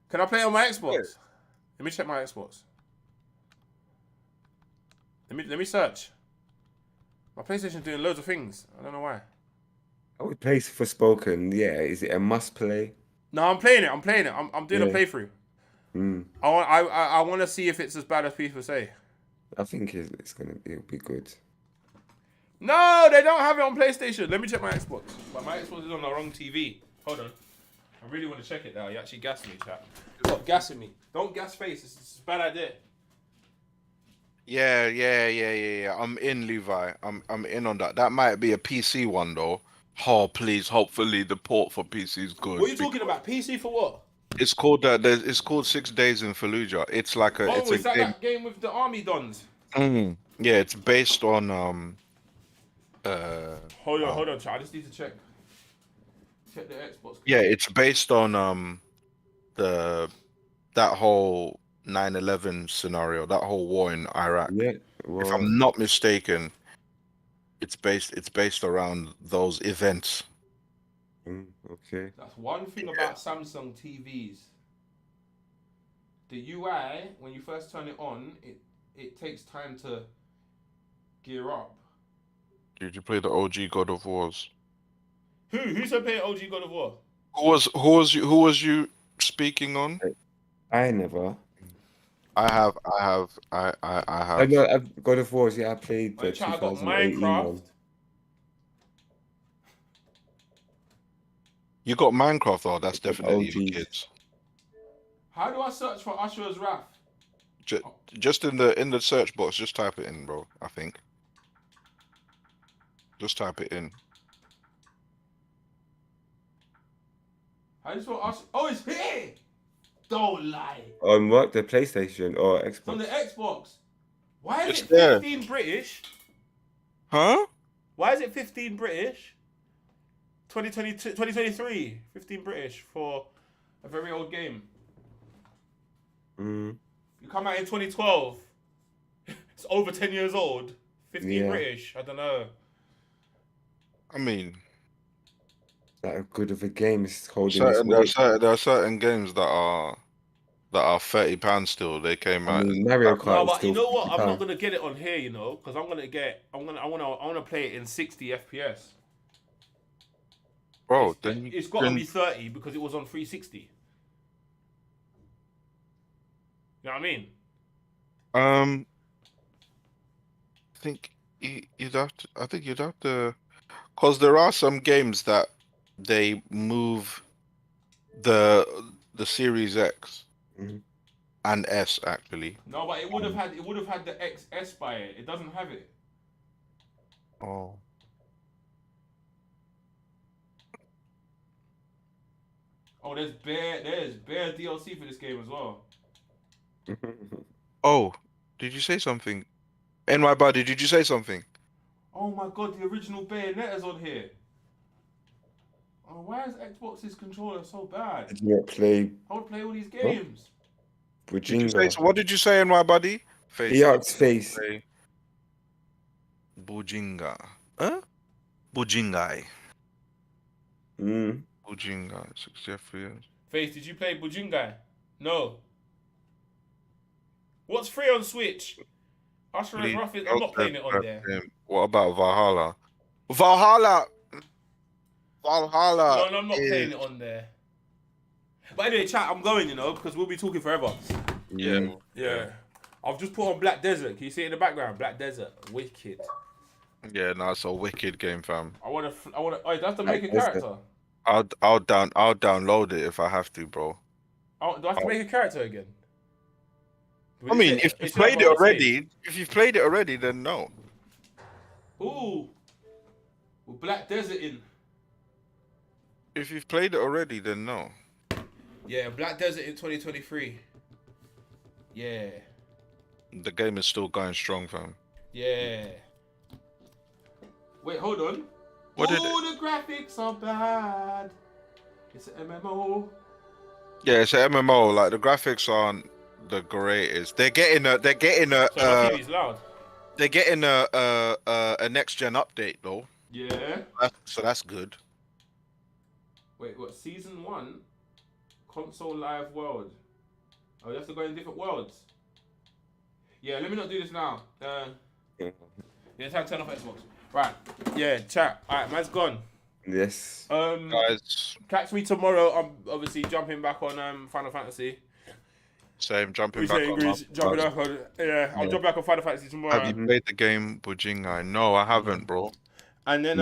Can I play it on my Xbox? Where? Let me check my Xbox. Let me search. My PlayStation's doing loads of things. I don't know why. I would play for Spoken, yeah. Is it a must play? No, I'm playing it. I'm doing a playthrough. I want to see if it's as bad as people say. I think it'll be good. No, they don't have it on PlayStation. Let me check my Xbox. But my Xbox is on the wrong TV. Hold on. I really want to check it now. You actually gassed me, chat. Stop gassing me. Don't gas face. It's a bad idea. Yeah. I'm in, Levi. I'm in on that. That might be a PC one though. Oh, please. Hopefully the port for PC is good. What are you talking about? PC for what? It's called it's called 6 Days in Fallujah. It's like a Oh, it's a is that game. that game with the army dons? Yeah, it's based on uh Hold on, chat. I just need to check the Xbox. yeah, it's based on the that whole 9/11 scenario, that whole war in Iraq. Yeah. If Well, I'm not mistaken, it's based around those events. okay. That's one thing about Samsung TVs. The UI, when you first turn it on, it takes time to gear up. Did you play the OG God of Wars? Who said play OG God of War? Who was you speaking on? I never. I have. I know I've God of Wars. Yeah, I played the Right, chat, I got 2018 Minecraft. one. You got Minecraft though. That's The definitely for OGs. kids. How do I search for Asura's Wrath? Just in the search box, just type it in, bro. I think. Just type it in. How do you spell Asura? Oh, it's here! Don't lie. On what? The PlayStation or It's on the Xbox? Xbox. Why is It's it there. 15 British? Huh? Why is it 15 British? 2022, 2023, 15 British for a very old game. Mm. You come out in 2012. It's over 10 years old. 15 Yeah. British. I don't know. I mean, That good of a game is holding its there weight. are certain games that are £30 still. They came I out. mean, Mario Kart No, is but still you know what? I'm not £50. gonna get it on here, you know, because I wanna play it in 60 FPS. Bro, then It's got to be 30 because it was on 360. You know what I mean? I think you'd have to. I think you'd have to, because there are some games that they move the Series X Mhm. and S actually. No, but it would have had the XS by it. It doesn't have it. Oh. Oh, there's bare DLC for this game as well. Oh, did you say something? NY buddy, did you say something? Oh my god, the original Bayonetta's on here. Oh, why is Xbox's controller so bad? Did you not play I would play all these games. Did you say Bujinga? what did you say, NY buddy? Face. He asked Face. Say Bujinga. Huh? Bujingai. Mm. Bujinga. 60 FPS. Face, did you play Bujingai? No. What's free on Switch? Asura's Wrath is... I'm not playing it on there. What about Valhalla? Valhalla. No, I'm not playing it on there. But anyway, chat, I'm going, you know, because we'll be talking forever. Yeah. I've just put on Black Desert. Can you see it in the background? Black Desert. Wicked. Yeah, no, it's a wicked game, fam. I wanna. Oh, do I have to make a character? I'll download it if I have to, bro. Oh, do I have to make a character again? I mean, if you've played it already, then no. Ooh. With Black Desert in. If you've played it already, then no. Yeah, Black Desert in 2023. Yeah. The game is still going strong, fam. Yeah. Wait, hold on. The graphics are bad. It's an MMO. Yeah, it's an MMO. Like the graphics aren't the greatest. They're getting a. So my TV's loud. They're getting a next gen update though. Yeah. So that's good. Wait, what? Season 1? Console live world. Oh, you have to go in different worlds. Yeah, let me not do this now. Yeah, time to turn off Xbox. Right. Yeah, chat. Alright, man's gone. Yes. Guys, Catch me tomorrow. I'm obviously jumping back on Final Fantasy. same jumping back on. Jumping back on. Yeah, I'll jump back on Final Fantasy tomorrow. Have you played the game Bujingai? No, I haven't, bro. And then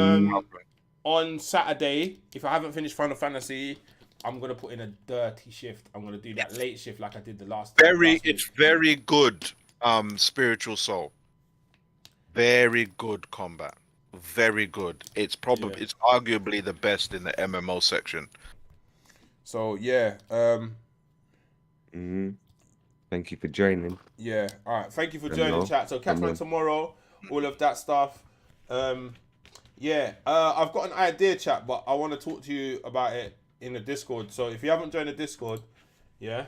on Saturday, if I haven't finished Final Fantasy, I'm gonna put in a dirty shift. I'm gonna do that late shift like I did the last time. It's very good. Spiritual Soul. Very good combat. Very good. It's Yeah. it's arguably the best in the MMO section. So yeah, Mm-hmm. Thank you for joining. yeah. All right. Thank you for I joining, know. chat. So catch me know. tomorrow. All of that stuff. Yeah. I've got an idea, chat, but I want to talk to you about it in the Discord. So if you haven't joined the Discord, yeah.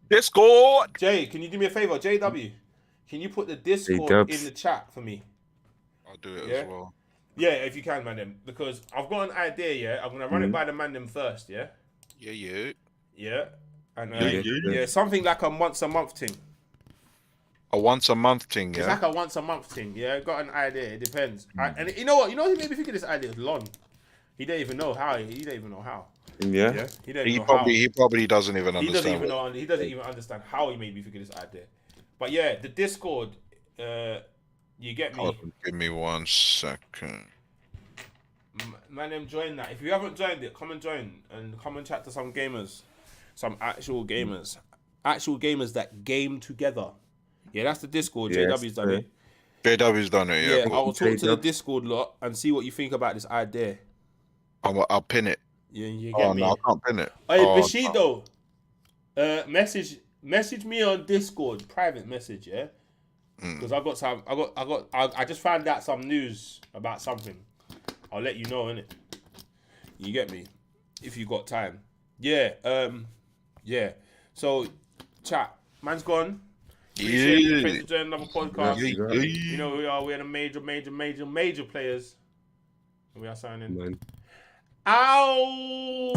Discord. Jay, can you do me a favor? JW, can you put the Discord Dubs. in the chat for me? I'll do it Yeah? as well. Yeah, if you can, man, them. Because I've got an idea, yeah. I'm gonna run it by the man them first, yeah. Yeah. Yeah. And Yeah. something like a once a month thing. A once a month thing, It's yeah. like a once a month thing, yeah. Got an idea. It depends. And you know what? You know who made me think of this idea? It was Lon. He don't even know how. He don't even know how. Yeah. Yeah. He don't He even know how. probably doesn't even He doesn't understand. even know. He doesn't even understand how he made me think of this idea. But yeah, the Discord. You get me. Hold on, give me 1 second. Man, them join that. If you haven't joined it, come and join and come and chat to some gamers, some actual gamers that game together. Yeah, that's the Discord. Yes, JW's done it. JW's done it, Yeah, yeah. I will talk to the J-Dubs. Discord lot and see what you think about this idea. I'll pin it. You get Oh me? no, I can't pin it. Hey, Oh, Bushido, message me on Discord, private message, yeah. Because I just found out some news about something. I'll let you know, innit? You get me? If you got time. Yeah, yeah. So, chat, man's gone. Appreciate you. Thanks for joining another podcast. You know who we are. We're the major players. We are signing. Man. Ow!